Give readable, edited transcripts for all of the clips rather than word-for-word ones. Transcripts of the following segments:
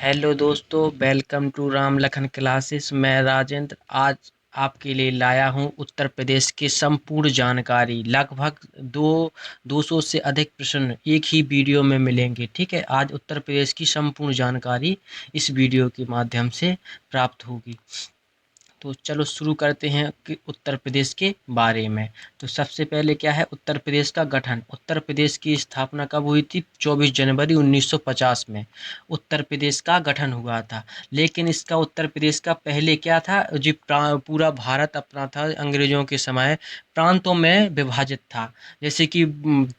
Hello दोस्तों, welcome to Ram Lakhan classes. मैं राजेंद्र आज आपके लिए लाया हूं उत्तर प्रदेश की संपूर्ण जानकारी। लगभग 200 से अधिक प्रश्न एक ही वीडियो में मिलेंगे। ठीक है, आज उत्तर प्रदेश की संपूर्ण जानकारी इस वीडियो के माध्यम से प्राप्त होगी। तो चलो शुरू करते हैं कि उत्तर प्रदेश के बारे में। तो सबसे पहले क्या है उत्तर प्रदेश का गठन। उत्तर प्रदेश की स्थापना कब हुई थी? 24 जनवरी 1950 में उत्तर प्रदेश का गठन हुआ था। लेकिन इसका उत्तर प्रदेश का पहले क्या था, जो पूरा भारत अपना था अंग्रेजों के समय प्रांतों में विभाजित था। जैसे कि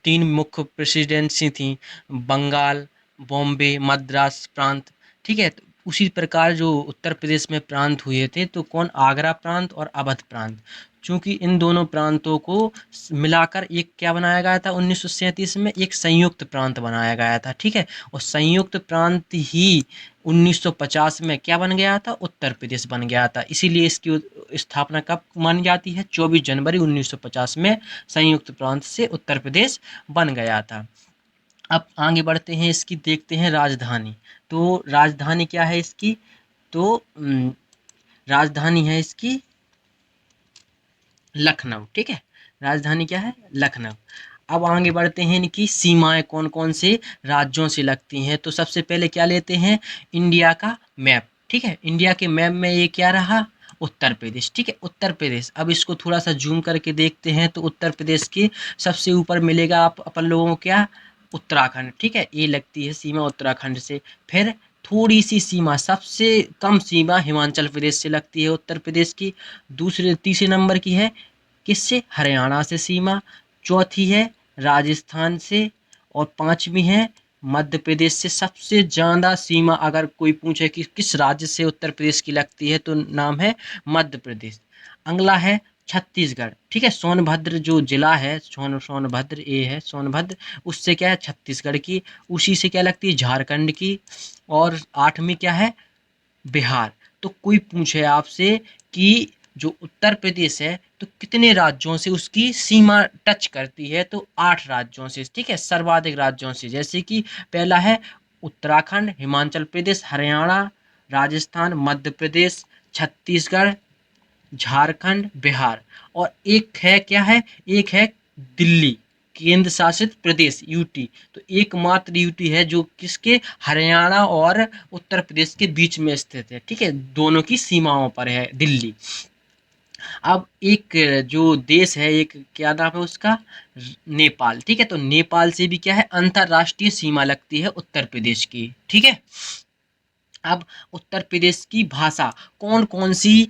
3 मुख्य प्रेसिडेंसी थी, बंगाल, बॉम्बे, मद्रास प्रांत। ठीक है, तो उसी प्रकार जो उत्तर प्रदेश में प्रांत हुए थे, तो कौन? आगरा प्रांत और अवध प्रांत। चूंकि इन दोनों प्रांतों को मिलाकर एक क्या बनाया गया था, 1937 में एक संयुक्त प्रांत बनाया गया था। ठीक है, और संयुक्त प्रांत ही 1950 में क्या बन गया था? उत्तर प्रदेश बन गया था। इसीलिए इसकी स्थापना कब मानी जाती है? 24 जनवरी 1950 में संयुक्त प्रांत से उत्तर प्रदेश बन गया था। अब आगे बढ़ते हैं, इसकी देखते हैं राजधानी। तो राजधानी क्या है इसकी? तो राजधानी है इसकी लखनऊ। ठीक है, राजधानी क्या है? लखनऊ। अब आगे बढ़ते हैं, इनकी सीमाएं कौन कौन से राज्यों से लगती हैं। तो सबसे पहले क्या लेते हैं? इंडिया का मैप। ठीक है, इंडिया के मैप में ये क्या रहा? उत्तर प्रदेश। ठीक है, उत्तर प्रदेश। अब इसको थोड़ा सा जूम करके देखते हैं तो उत्तर प्रदेश के सबसे ऊपर मिलेगा आप अपन लोगों को क्या? उत्तराखंड। ठीक है, ये लगती है सीमा उत्तराखंड से। फिर थोड़ी सी सीमा, सबसे कम सीमा हिमाचल प्रदेश से लगती है उत्तर प्रदेश की। दूसरे तीसरे नंबर की है किससे? हरियाणा से सीमा। चौथी है राजस्थान से। और पांचवी है मध्य प्रदेश से। सबसे ज़्यादा सीमा अगर कोई पूछे कि किस राज्य से उत्तर प्रदेश की लगती है, तो नाम है मध्य प्रदेश। अगला है छत्तीसगढ़। ठीक है, सोनभद्र जो जिला है, सोनभद्र ये है सोनभद्र, उससे क्या है? छत्तीसगढ़ की। उसी से क्या लगती है? झारखंड की। और आठवीं क्या है? बिहार। तो कोई पूछे आपसे कि जो उत्तर प्रदेश है तो कितने राज्यों से उसकी सीमा टच करती है, तो 8 राज्यों से। ठीक है, सर्वाधिक राज्यों से। जैसे कि पहला है उत्तराखंड, हिमाचल प्रदेश, हरियाणा, राजस्थान, मध्य प्रदेश, छत्तीसगढ़, झारखंड, बिहार। और एक है क्या है? एक है दिल्ली केंद्र शासित प्रदेश, यूटी। तो एकमात्र यूटी है जो किसके? हरियाणा और उत्तर प्रदेश के बीच में स्थित है। ठीक है, दोनों की सीमाओं पर है दिल्ली। अब एक जो देश है, एक क्या नाम है उसका? नेपाल। ठीक है, तो नेपाल से भी क्या है? अंतरराष्ट्रीय सीमा लगती है उत्तर प्रदेश की। ठीक है, अब उत्तर प्रदेश की भाषा कौन कौन सी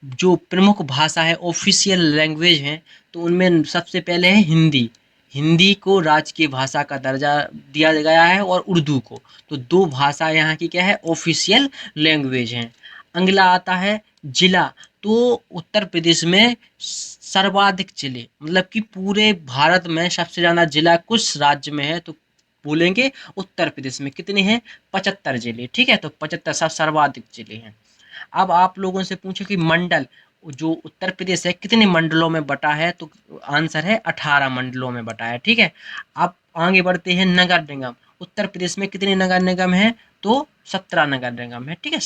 जो प्रमुख भाषा है, ऑफिशियल लैंग्वेज है, तो उनमें सबसे पहले है हिंदी। हिंदी को राजकीय भाषा का दर्जा दिया गया है, और उर्दू को। तो 2 भाषा यहाँ की क्या है? ऑफिशियल लैंग्वेज हैं। अगला आता है जिला। तो उत्तर प्रदेश में सर्वाधिक जिले, मतलब कि पूरे भारत में सबसे ज़्यादा जिला कुछ राज्य में है, तो बोलेंगे उत्तर प्रदेश में कितने हैं? 75 जिले। ठीक है, तो 75 सर्वाधिक जिले हैं। अब आप लोगों से पूछो कि मंडल, जो उत्तर प्रदेश है कितने मंडलों में बटा है, तो आंसर है 18 मंडलों में बटा है। ठीक है, अब आगे बढ़ते हैं नगर निगम। उत्तर प्रदेश में कितने नगर निगम हैं? तो 17 नगर निगम है। ठीक है,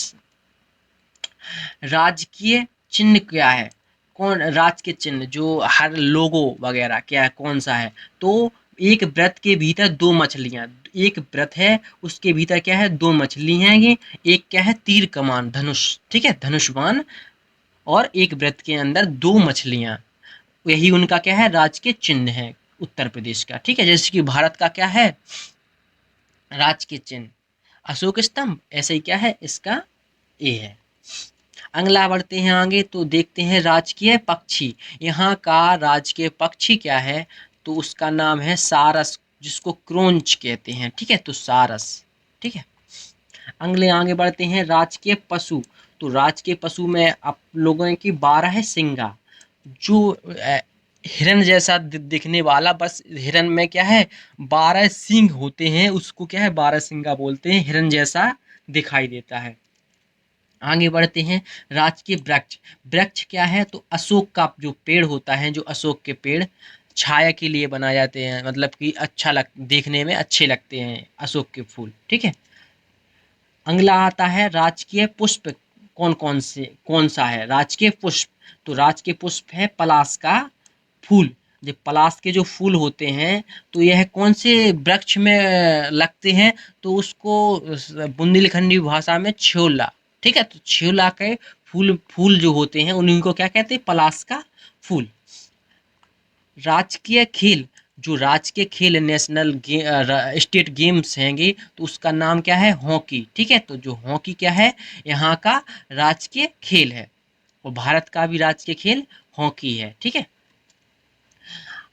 राजकीय चिन्ह क्या है? कौन राजकीय चिन्ह जो हर लोगो वगैरह क्या है, कौन सा है? तो एक व्रत के भीतर 2 मछलियां। एक व्रत है, उसके भीतर क्या है? 2 मछली हैं ये। एक क्या है? तीर कमान, धनुष। ठीक है, धनुष बाण। और एक व्रत के अंदर 2 मछलियां। यही उनका क्या है? राजकीय चिन्ह है उत्तर प्रदेश का। ठीक है, जैसे कि भारत का क्या है राजकीय चिन्ह? अशोक स्तंभ। ऐसे ही क्या है इसका? ये है। अगला बढ़ते हैं आगे, तो देखते हैं राजकीय पक्षी। यहाँ का राजकीय पक्षी क्या है? तो उसका नाम है सारस, जिसको क्रोंच कहते हैं। ठीक है, तो सारस। ठीक है, अगले आगे बढ़ते हैं राजकीय पशु। तो राजकीय पशु में आप लोगों की 12 है सिंगा। जो हिरन जैसा दिखने वाला, बस हिरन में क्या है? 12 सींग होते हैं, उसको क्या है? 12 सिंगा बोलते हैं, हिरन जैसा दिखाई देता है। आगे बढ़ते हैं राजकीय वृक्ष। वृक्ष क्या है? तो अशोक का जो पेड़ होता है, जो अशोक के पेड़ छाया के लिए बनाए जाते हैं, मतलब कि अच्छा लग देखने में अच्छे लगते हैं अशोक के फूल। ठीक है, अगला आता है राजकीय पुष्प, कौन सा है राजकीय पुष्प? तो राजकीय पुष्प है पलाश का फूल। जो पलाश के जो फूल होते हैं, तो यह कौन से वृक्ष में लगते हैं? तो उसको बुंदेलखंडी भाषा में छेवला, ठीक है, तो छेवला के फूल फूल जो होते हैं उन्हीं को क्या कहते हैं? पलाश का फूल। राजकीय खेल, जो राजकीय खेल नेशनल स्टेट गेम्स हैंगे, तो उसका नाम क्या है? हॉकी, ठीक है, तो जो हॉकी क्या है? यहाँ का राजकीय खेल है, और भारत का भी राजकीय खेल हॉकी है, ठीक है।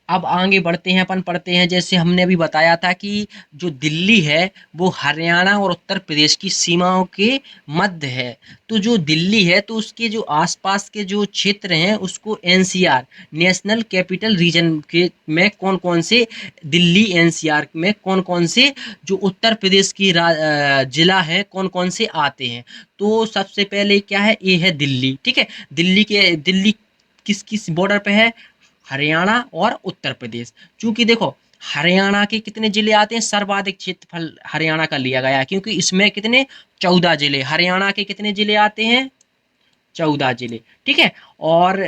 अब आगे बढ़ते हैं, अपन पढ़ते हैं, जैसे हमने अभी बताया था कि जो दिल्ली है वो हरियाणा और उत्तर प्रदेश की सीमाओं के मध्य है। तो जो दिल्ली है, तो उसके जो आसपास के जो क्षेत्र हैं उसको एनसीआर, नेशनल कैपिटल रीजन के में कौन कौन से, दिल्ली एनसीआर में कौन कौन से जो उत्तर प्रदेश की जिला है कौन कौन से आते हैं? तो सबसे पहले क्या है? ये है दिल्ली, ठीक है। दिल्ली किस किस बॉर्डर पे है? हरियाणा और उत्तर प्रदेश। चूंकि देखो, हरियाणा के कितने जिले आते हैं? सर्वाधिक क्षेत्रफल हरियाणा का लिया गया है, क्योंकि इसमें कितने, 14 जिले। हरियाणा के कितने जिले आते हैं? 14 जिले, ठीक है। और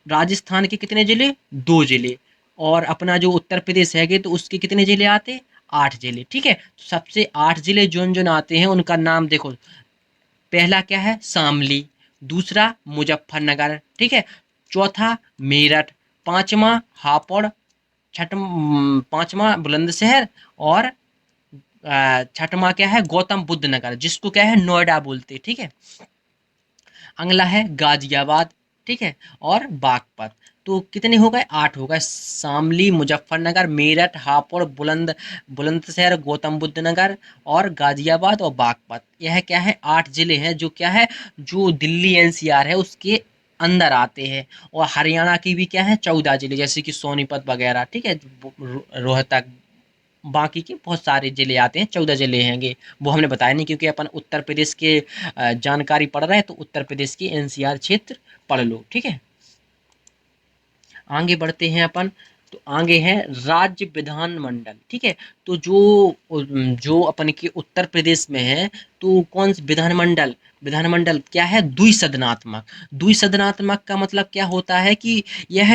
राजस्थान के कितने जिले? 2 जिले। और अपना जो उत्तर प्रदेश है तो उसके कितने जिले आते? 8 जिले, ठीक है। तो सबसे 8 जिले जोन जोन आते हैं उनका नाम देखो। पहला क्या है? शामली। दूसरा मुजफ्फरनगर, ठीक है। चौथा मेरठ। पांचवा हापुड़। पांचवा बुलंदशहर। और छठवां क्या है? गौतम बुद्ध नगर, जिसको क्या है? नोएडा बोलते, ठीक है। अगला है गाजियाबाद, ठीक है, और बागपत। तो कितने हो गए? 8 हो गए। शामली, मुजफ्फरनगर, मेरठ, हापुड़, बुलंदशहर, गौतम बुद्ध नगर और गाजियाबाद और बागपत। यह क्या है? 8 जिले हैं जो क्या है, जो दिल्ली एनसीआर है उसके अंदर आते हैं। और हरियाणा की भी क्या है? 14 जिले, जैसे कि सोनीपत वगैरह, ठीक है, रोहतक। बाकी के बहुत सारे जिले आते हैं, 14 जिले हैंगे। वो हमने बताया नहीं, क्योंकि अपन उत्तर प्रदेश के जानकारी पढ़ रहे हैं, तो उत्तर प्रदेश की एनसीआर क्षेत्र पढ़ लो, ठीक है। आगे बढ़ते हैं अपन। तो आगे है राज्य विधानमंडल, ठीक है। तो जो अपन के उत्तर प्रदेश में है, तो कौन सा विधानमंडल? विधानमंडल क्या है? द्विसदनात्मक। द्विसदनात्मक का मतलब क्या होता है कि यह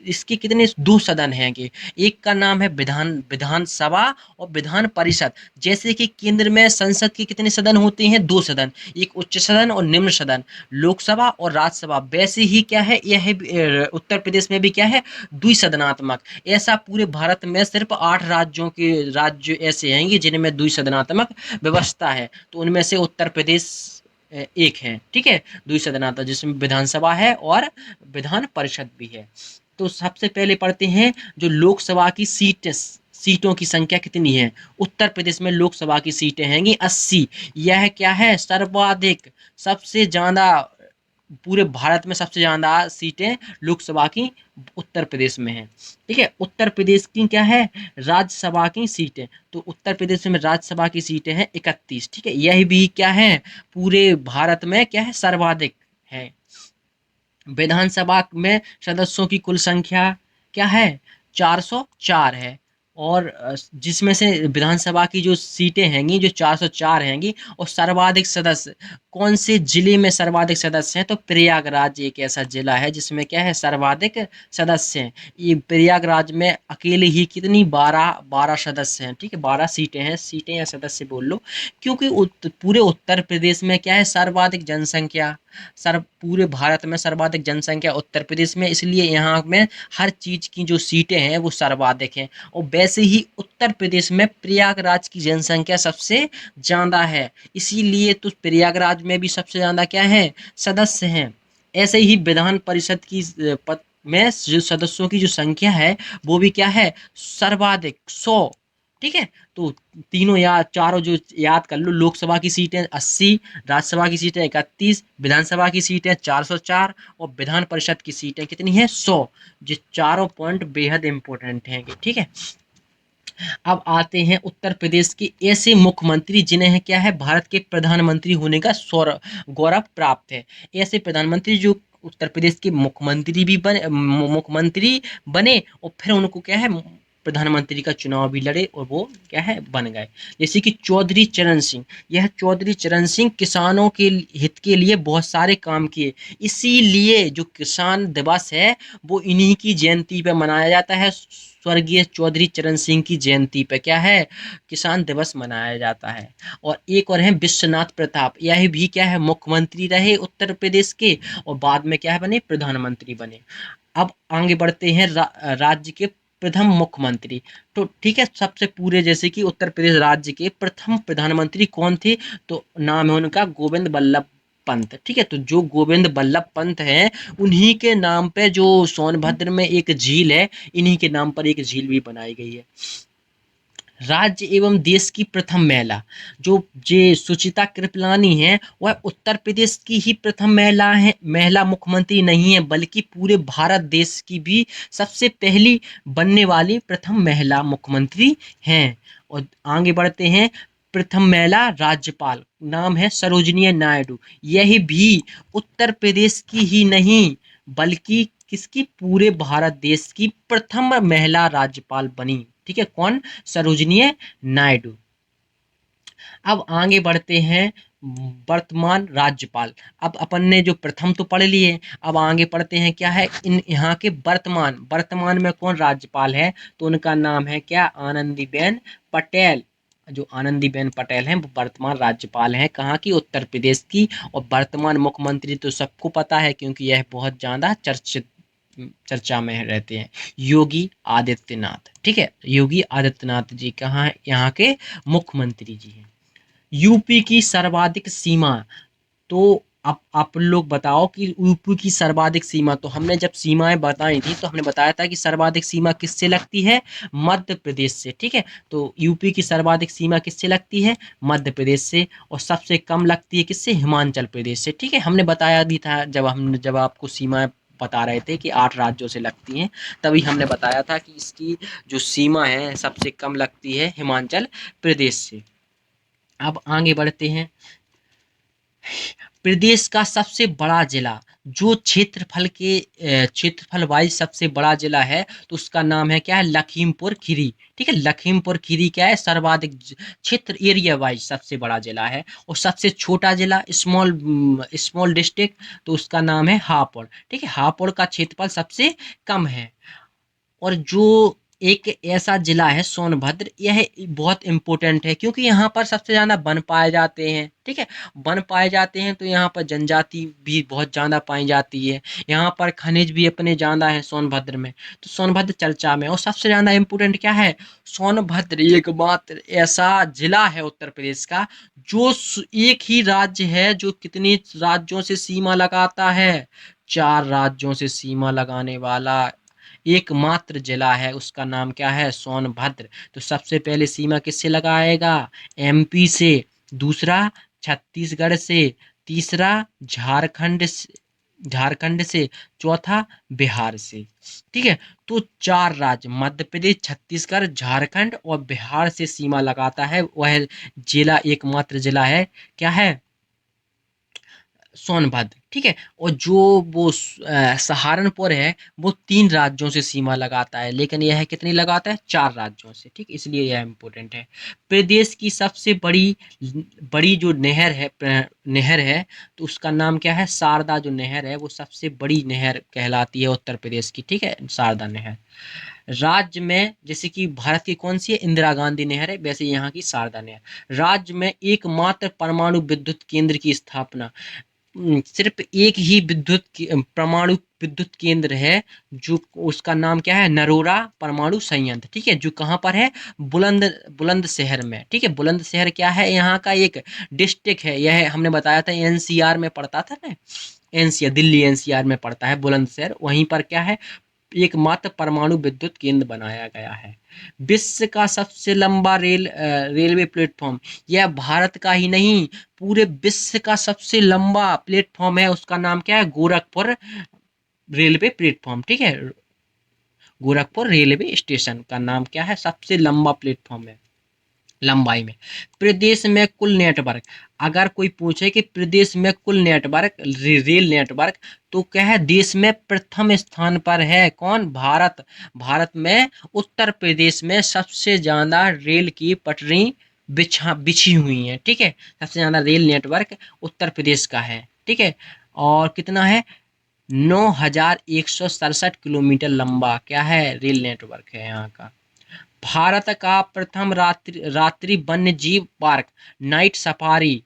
इसके कितने, 2 सदन हैंगे। एक का नाम है विधानसभा और विधान परिषद। जैसे कि केंद्र में संसद के कितने सदन होते हैं? 2 सदन, एक उच्च सदन और निम्न सदन, लोकसभा और राज्यसभा। वैसे ही क्या है, यह उत्तर प्रदेश में भी क्या है? द्विसदनात्मक। ऐसा पूरे भारत में सिर्फ 8 राज्य ऐसे हैं जिनमें द्विसदनात्मक व्यवस्था है, तो उनमें से उत्तर प्रदेश एक है, ठीक है, द्विसदनात्मक, जिसमें विधानसभा है और विधान परिषद भी है। तो सबसे पहले पढ़ते हैं जो लोकसभा की सीटों की संख्या कितनी है। उत्तर प्रदेश में लोकसभा की सीटें हैंगी 80। यह क्या है? सर्वाधिक, सबसे ज्यादा, पूरे भारत में सबसे ज्यादा सीटें लोकसभा की उत्तर प्रदेश में है, ठीक है। उत्तर प्रदेश की क्या है? राज्यसभा की सीटें, तो उत्तर प्रदेश में राज्यसभा की सीटें हैं 31, ठीक है। यह भी क्या है? पूरे भारत में क्या है? सर्वाधिक है। विधानसभा में सदस्यों की कुल संख्या क्या है? 404 है। और जिसमें से विधानसभा की जो सीटें हैंगी जो 404 हैंगी, और सर्वाधिक सदस्य कौन से जिले में सर्वाधिक सदस्य हैं? तो प्रयागराज एक ऐसा जिला है जिसमें क्या है? सर्वाधिक सदस्य हैं। ये प्रयागराज में अकेले ही कितनी, 12 सदस्य हैं, ठीक है, 12 सीटें हैं, सीटें या सदस्य बोल लो। क्योंकि पूरे उत्तर प्रदेश में क्या है? सर्वाधिक जनसंख्या, सर पूरे भारत में सर्वाधिक जनसंख्या उत्तर प्रदेश में, इसलिए यहाँ में हर चीज की जो सीटें हैं वो सर्वाधिक हैं। और वैसे ही उत्तर प्रदेश में प्रयागराज की जनसंख्या सबसे ज्यादा है, इसीलिए तो प्रयागराज में भी सबसे ज्यादा क्या है? सदस्य हैं। ऐसे ही विधान परिषद की पद में जो सदस्यों की जो संख्या है वो भी क्या है? सर्वाधिक, 100, ठीक है। तो तीनों या चारों जो याद कर लो, लोकसभा की सीटें 80, राज्यसभा की सीटें 31, विधानसभा की सीटें 404 और विधान परिषद की सीटें कितनी है? 100। जो चारों पॉइंट बेहद इंपॉर्टेंट हैं, ठीक है। अब आते हैं उत्तर प्रदेश के ऐसे मुख्यमंत्री जिन्हें क्या है? भारत के प्रधानमंत्री होने का गौरव प्राप्त है। ऐसे प्रधानमंत्री जो उत्तर प्रदेश के मुख्यमंत्री भी बने, मुख्यमंत्री बने और फिर उनको क्या है? प्रधानमंत्री का चुनाव भी लड़े और वो क्या है बन गए। जैसे कि चौधरी चरण सिंह, यह चौधरी चरण सिंह किसानों के हित के लिए बहुत सारे काम किए, इसीलिए जो किसान दिवस है वो इन्हीं की जयंती पे मनाया जाता है। स्वर्गीय चौधरी चरण सिंह की जयंती पे क्या है किसान दिवस मनाया जाता है। और एक और है विश्वनाथ प्रताप, यह भी क्या है मुख्यमंत्री रहे उत्तर प्रदेश के और बाद में क्या है बने प्रधानमंत्री बने। अब आगे बढ़ते हैं राज्य के प्रथम मुख्यमंत्री। तो ठीक है सबसे पूरे जैसे कि उत्तर प्रदेश राज्य के प्रथम प्रधानमंत्री कौन थे, तो नाम है उनका गोविंद बल्लभ पंत। ठीक है, तो जो गोविंद बल्लभ पंत हैं उन्हीं के नाम पे जो सोनभद्र में एक झील है, इन्हीं के नाम पर एक झील भी बनाई गई है। राज्य एवं देश की प्रथम महिला जो जे सुचिता कृपलानी है, वह उत्तर प्रदेश की ही प्रथम महिला है, महिला मुख्यमंत्री नहीं है बल्कि पूरे भारत देश की भी सबसे पहली बनने वाली प्रथम महिला मुख्यमंत्री हैं। और आगे बढ़ते हैं, प्रथम महिला राज्यपाल नाम है सरोजिनी नायडू, यह भी उत्तर प्रदेश की ही नहीं बल्कि किसकी पूरे भारत देश की प्रथम महिला राज्यपाल बनी। ठीक है, कौन, सरोजिनी नायडू। अब आगे बढ़ते हैं वर्तमान राज्यपाल। अब अपन ने जो प्रथम तो पढ़ लिए, अब आगे पढ़ते हैं क्या है इन यहाँ के वर्तमान वर्तमान में कौन राज्यपाल है, तो उनका नाम है क्या आनंदीबेन पटेल। जो आनंदीबेन पटेल हैं वो वर्तमान राज्यपाल हैं कहाँ की, उत्तर प्रदेश की। और वर्तमान मुख्यमंत्री तो सबको पता है क्योंकि यह बहुत ज़्यादा चर्चित चर्चा में रहते हैं, योगी आदित्यनाथ। ठीक है, योगी आदित्यनाथ जी कहाँ यहाँ के मुख्यमंत्री जी हैं। यूपी की सर्वाधिक सीमा, तो अब आप लोग बताओ कि यूपी की सर्वाधिक सीमा, तो हमने जब सीमाएं बताई थी तो हमने बताया था कि सर्वाधिक सीमा किससे लगती है, मध्य प्रदेश से। ठीक है, तो यूपी की सर्वाधिक सीमा किससे लगती है, मध्य प्रदेश से। और सबसे कम लगती है किससे, हिमाचल प्रदेश से। ठीक है, हमने बताया भी था जब आपको सीमाएं बता रहे थे कि 8 राज्यों से लगती हैं, तभी हमने बताया था कि इसकी जो सीमा है सबसे कम लगती है हिमाचल प्रदेश से। अब आगे बढ़ते हैं, प्रदेश का सबसे बड़ा जिला जो क्षेत्रफल वाइज सबसे बड़ा जिला है, तो उसका नाम है क्या है, लखीमपुर खीरी। ठीक है, लखीमपुर खीरी क्या है, सर्वाधिक क्षेत्र एरिया वाइज सबसे बड़ा जिला है। और सबसे छोटा जिला स्मॉल स्मॉल डिस्ट्रिक्ट, तो उसका नाम है हापुड़। ठीक है, हापुड़ का क्षेत्रफल सबसे कम है। और जो एक ऐसा जिला है सोनभद्र, यह बहुत इम्पोर्टेंट है क्योंकि यहाँ पर सबसे ज़्यादा वन पाए जाते हैं। ठीक है, वन पाए जाते हैं तो यहाँ पर जनजाति भी बहुत ज़्यादा पाई जाती है, यहाँ पर खनिज भी अपने ज़्यादा है सोनभद्र में, तो सोनभद्र चर्चा में। और सबसे ज़्यादा इम्पोर्टेंट क्या है, सोनभद्र एकमात्र ऐसा जिला है उत्तर प्रदेश का जो एक ही राज्य है जो कितने राज्यों से सीमा लगाता है, 4 राज्यों से सीमा लगाने वाला एकमात्र जिला है, उसका नाम क्या है, सोनभद्र। तो सबसे पहले सीमा किससे लगाएगा, एमपी से, दूसरा छत्तीसगढ़ से, तीसरा झारखंड से, चौथा बिहार से। ठीक है, तो 4 राज्य मध्य प्रदेश, छत्तीसगढ़, झारखंड और बिहार से सीमा लगाता है, वह जिला एकमात्र जिला है, क्या है, सोनभद्र। ठीक है, और जो वो सहारनपुर है वो 3 राज्यों से सीमा लगाता है, लेकिन यह कितनी लगाता है, 4 राज्यों से। ठीक, इसलिए यह इम्पोर्टेंट है। प्रदेश की सबसे बड़ी बड़ी जो नहर है, तो उसका नाम क्या है, शारदा। जो नहर है वो सबसे बड़ी नहर कहलाती है उत्तर प्रदेश की। ठीक है, शारदा नहर। राज्य में जैसे कि भारत की कौन सी है, इंदिरा गांधी नहर है, वैसे यहाँ की शारदा नहर। राज्य में एकमात्र परमाणु विद्युत केंद्र की स्थापना, सिर्फ एक ही परमाणु विद्युत केंद्र है जो, उसका नाम क्या है, नरोरा परमाणु संयंत्र। ठीक है, जो कहाँ पर है, बुलंदशहर में। ठीक है, बुलंदशहर क्या है, यहाँ का एक डिस्ट्रिक्ट है, यह हमने बताया था एनसीआर में पढ़ता था ना, एनसीआर दिल्ली एनसीआर में पड़ता है बुलंदशहर, वहीं पर क्या है एकमात्र परमाणु विद्युत केंद्र बनाया गया है। विश्व का सबसे लंबा रेलवे प्लेटफॉर्म, यह भारत का ही नहीं पूरे विश्व का सबसे लंबा प्लेटफॉर्म है, उसका नाम क्या है, गोरखपुर रेलवे प्लेटफॉर्म। ठीक है, गोरखपुर रेलवे स्टेशन का नाम क्या है, सबसे लंबा प्लेटफॉर्म है, लंबाई में। प्रदेश में कुल नेटवर्क, अगर कोई पूछे कि प्रदेश में कुल नेटवर्क रेल नेटवर्क, तो क्या है, देश में प्रथम स्थान पर है कौन, भारत। भारत में उत्तर प्रदेश में सबसे ज्यादा रेल की पटरी बिछी हुई है, ठीक है। सबसे ज्यादा रेल नेटवर्क उत्तर प्रदेश का है, ठीक है। और कितना है, 9,167 किलोमीटर लंबा क्या है, रेल नेटवर्क है यहाँ का। भारत का प्रथम रात्रि वन्य जीव पार्क, नाइट सफारी,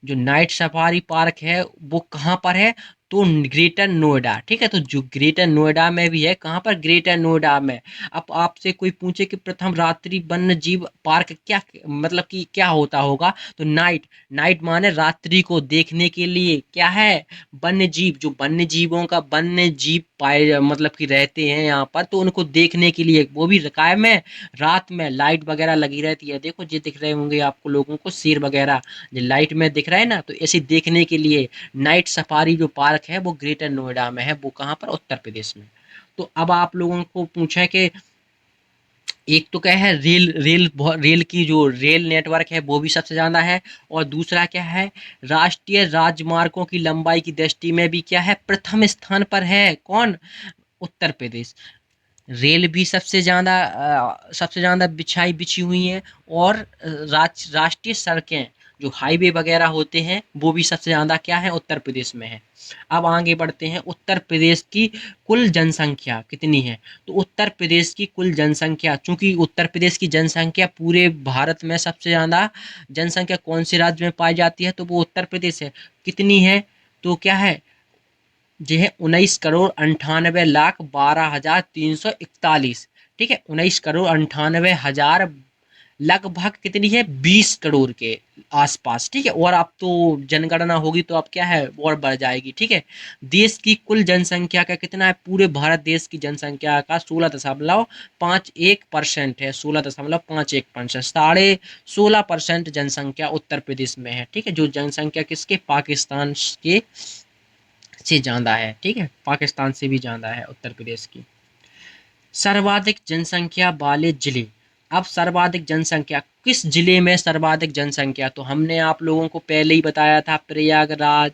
जो नाइट सफारी पार्क है वो कहाँ पर है, तो ग्रेटर नोएडा, ठीक है। तो जो ग्रेटर नोएडा में भी है, कहाँ पर, ग्रेटर नोएडा में। अब आपसे कोई पूछे कि प्रथम रात्रि वन्य जीव पार्क क्या, मतलब कि क्या होता होगा, तो नाइट, नाइट माने रात्रि को देखने के लिए क्या है, वन्य जीव, जो वन्य जीवों का वन्य जीव पाए मतलब कि रहते हैं यहाँ पर, तो उनको देखने के लिए, वो भी काय में, रात में लाइट वगैरह लगी रहती है। देखो ये दिख रहे होंगे आपको लोगों को शेर वगैरह, जो लाइट में दिख रहा है ना, तो ऐसे देखने के लिए नाइट सफारी जो पार्क है वो ग्रेटर नोएडा में है, वो कहाँ पर, उत्तर प्रदेश में। तो अब आप लोगों को पूछा है कि एक तो क्या है, रेल की जो रेल नेटवर्क है वो भी सबसे ज़्यादा है, और दूसरा क्या है, राष्ट्रीय राजमार्गों की लंबाई की दृष्टि में भी क्या है, प्रथम स्थान पर है कौन, उत्तर प्रदेश। रेल भी सबसे ज़्यादा बिछी हुई हैं, और राष्ट्रीय सड़कें, जो हाईवे वगैरह होते हैं वो भी सबसे ज़्यादा क्या है, उत्तर प्रदेश में है। अब आगे बढ़ते हैं, उत्तर प्रदेश की कुल जनसंख्या कितनी है, तो उत्तर प्रदेश की कुल जनसंख्या, चूंकि उत्तर प्रदेश की जनसंख्या पूरे भारत में सबसे ज़्यादा जनसंख्या कौन से राज्य में पाई जाती है, तो वो उत्तर प्रदेश है। कितनी है, तो क्या है, जो है 19,98,12,341, ठीक है। 19,98,00,000 लगभग कितनी है, 20 करोड़ के आसपास, ठीक है। और अब तो जनगणना होगी तो अब क्या है, और बढ़ जाएगी, ठीक है। देश की कुल जनसंख्या का कितना है, पूरे भारत देश की जनसंख्या का 16.51% है, 16.51%, 16.5% जनसंख्या उत्तर प्रदेश में है, ठीक है। जो जनसंख्या किसके, पाकिस्तान के से ज़्यादा है, ठीक है, पाकिस्तान से भी ज़्यादा है उत्तर प्रदेश की। सर्वाधिक जनसंख्या वाले जिले, अब सर्वाधिक जनसंख्या किस जिले में, सर्वाधिक जनसंख्या, तो हमने आप लोगों को पहले ही बताया था, प्रयागराज।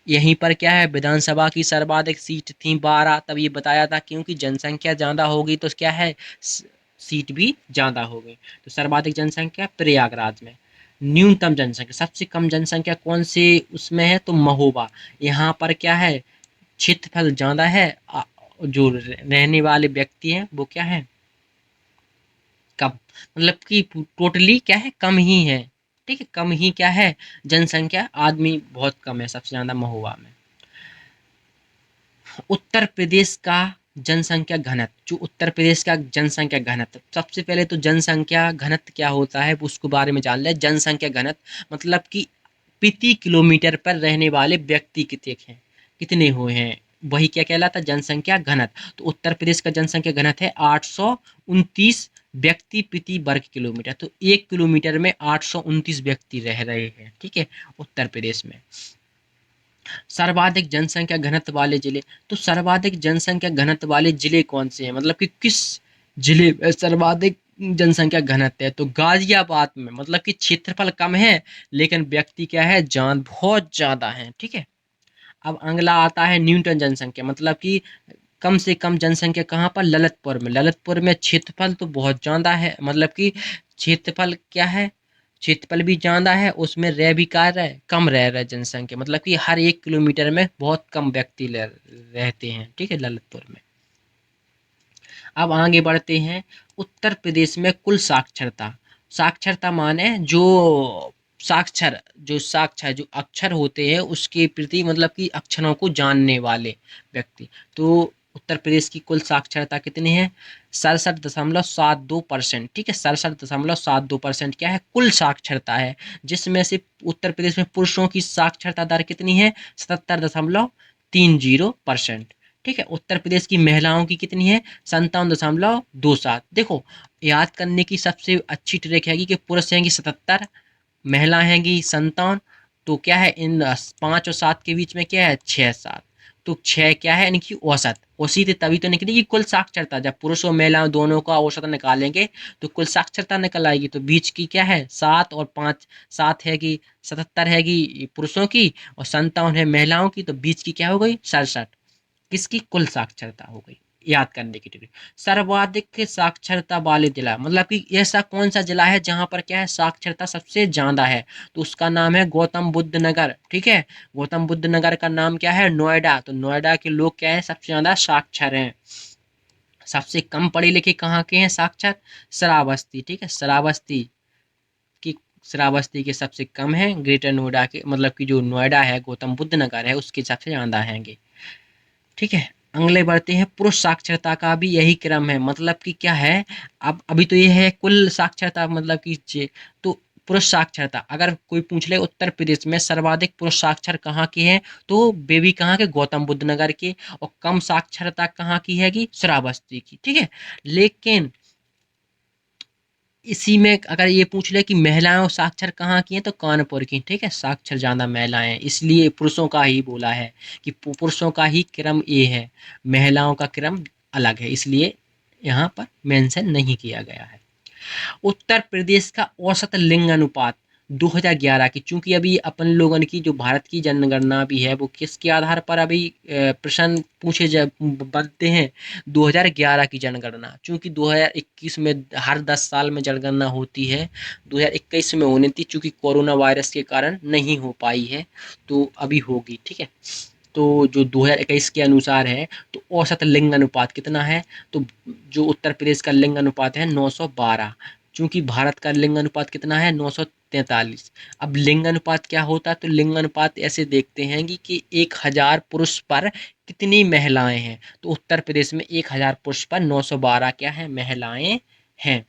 यहीं पर क्या है, विधानसभा की सर्वाधिक सीट थी 12, तब ये बताया था, क्योंकि जनसंख्या ज़्यादा होगी तो क्या है, सीट भी ज़्यादा हो गई। तो सर्वाधिक जनसंख्या प्रयागराज में। न्यूनतम जनसंख्या, सबसे कम जनसंख्या कौन से उसमें है, तो महोबा। यहाँ पर क्या है, क्षेत्रफल ज़्यादा है, जो रहने वाले व्यक्ति हैं वो क्या है, कम, मतलब कि टोटली क्या है, कम ही है, ठीक है, कम ही क्या है, जनसंख्या, आदमी बहुत कम है सबसे ज़्यादा महोबा में। उत्तर प्रदेश का जनसंख्या घनत्व, जो उत्तर प्रदेश का जनसंख्या घनत्व, सबसे पहले तो जनसंख्या घनत्व क्या होता है उसको बारे में जान ले। जनसंख्या घनत्व मतलब कि प्रति किलोमीटर पर रहने वाले व्यक्ति कितने हुए हैं, वही क्या कहलाता है, जनसंख्या घनत्व। तो उत्तर प्रदेश का जनसंख्या घनत्व है 829 व्यक्ति प्रति वर्ग किलोमीटर, तो 1 किलोमीटर में 829 व्यक्ति रह रहे हैं, ठीक है, उत्तर प्रदेश में। सर्वाधिक जनसंख्या घनत्व वाले जिले, तो सर्वाधिक जनसंख्या घनत्व वाले जिले कौन से हैं, मतलब कि किस जिले में सर्वाधिक जनसंख्या घनत्व है, तो गाजियाबाद में, मतलब कि क्षेत्रफल कम है लेकिन व्यक्ति क्या है, जान बहुत ज्यादा है, ठीक है। अब अगला आता है न्यूनतम जनसंख्या, मतलब कि कम से कम जनसंख्या कहाँ पर, ललितपुर में। ललितपुर में क्षेत्रफल तो बहुत ज़्यादा है, मतलब कि क्षेत्रफल क्या है, क्षेत्रफल भी ज़्यादा है, उसमें रह भी का रहा है, कम रह रहा है जनसंख्या, मतलब कि हर 1 किलोमीटर में बहुत कम व्यक्ति रहते हैं, ठीक है, ललितपुर में। अब आगे बढ़ते हैं, उत्तर प्रदेश में कुल साक्षरता, साक्षरता माने जो अक्षर होते हैं उसके प्रति, मतलब कि अक्षरों को जानने वाले व्यक्ति। तो उत्तर प्रदेश की कुल साक्षरता कितनी है, 67.72%, ठीक है, 67.72% क्या है, कुल साक्षरता है, जिसमें से उत्तर प्रदेश में पुरुषों की साक्षरता दर कितनी है, 77.30%, ठीक है। उत्तर प्रदेश की महिलाओं की कितनी है, 57.27। देखो, याद करने की सबसे अच्छी ट्रिक है कि पुरुष हैं कि 77, महिला हैं कि 57, तो क्या है, इन 5 और 7 के बीच में क्या है, 6 7, तो 6 क्या है, यानी कि औसत औसत तभी तो निकलेगी कुल साक्षरता, जब पुरुष और महिलाओं दोनों का औसत निकालेंगे तो कुल साक्षरता निकल आएगी। तो बीच की क्या है 7 और 5, 7 है कि 77 हैगी पुरुषों की और 57 है महिलाओं की, तो बीच की क्या हो गई 67, किसकी कुल साक्षरता हो गई। याद करने की डिग्री, सर्वाधिक साक्षरता वाले जिला, मतलब कि ऐसा कौन सा जिला है जहां पर क्या है साक्षरता सबसे ज्यादा है, तो उसका नाम है गौतम बुद्ध नगर। ठीक है, गौतम बुद्ध नगर का नाम क्या है नोएडा, तो नोएडा के लोग क्या है सबसे ज्यादा साक्षर हैं। सबसे कम पढ़े लिखे कहाँ के हैं साक्षर, श्रावस्ती। ठीक है, श्रावस्ती की, श्रावस्ती के सबसे कम है, ग्रेटर नोएडा के मतलब कि जो नोएडा है गौतम बुद्ध नगर है उसके सबसे ज्यादा हैंगे। ठीक है, अगले बढ़ते हैं, पुरुष साक्षरता का भी यही क्रम है, मतलब कि क्या है, अब अभी तो ये है कुल साक्षरता मतलब कि तो पुरुष साक्षरता अगर कोई पूछ ले उत्तर प्रदेश में सर्वाधिक पुरुष साक्षर कहाँ के हैं, तो वे भी कहाँ के गौतम बुद्ध नगर के, और कम साक्षरता कहाँ की हैगी श्रावस्ती की। ठीक है, लेकिन इसी में अगर ये पूछ ले कि महिलाएं साक्षर कहाँ की हैं, तो कानपुर की। ठीक है, साक्षर ज्यादा महिलाएं हैं, इसलिए पुरुषों का ही बोला है कि पुरुषों का ही क्रम ये है, महिलाओं का क्रम अलग है, इसलिए यहाँ पर मेंशन नहीं किया गया है। उत्तर प्रदेश का औसत लिंग अनुपात 2011 की, चूंकि अभी अपन लोगन की जो भारत की जनगणना भी है वो किसके आधार पर अभी प्रश्न पूछे बनते हैं, 2011 की जनगणना, चूंकि 2021 में हर 10 साल में जनगणना होती है, 2021 में होनी थी, चूंकि कोरोना वायरस के कारण नहीं हो पाई है, तो अभी होगी। ठीक है, तो जो 2021 के अनुसार है, तो औसत लिंग अनुपात कितना है, तो जो उत्तर प्रदेश का लिंग अनुपात है 912, चूंकि भारत का लिंग अनुपात कितना है 943। अब लिंग अनुपात क्या होता है, तो लिंग अनुपात ऐसे देखते हैं कि 1000 पुरुष पर कितनी महिलाएं हैं, तो उत्तर प्रदेश में 1000 पुरुष पर 912 क्या है महिलाएं हैं।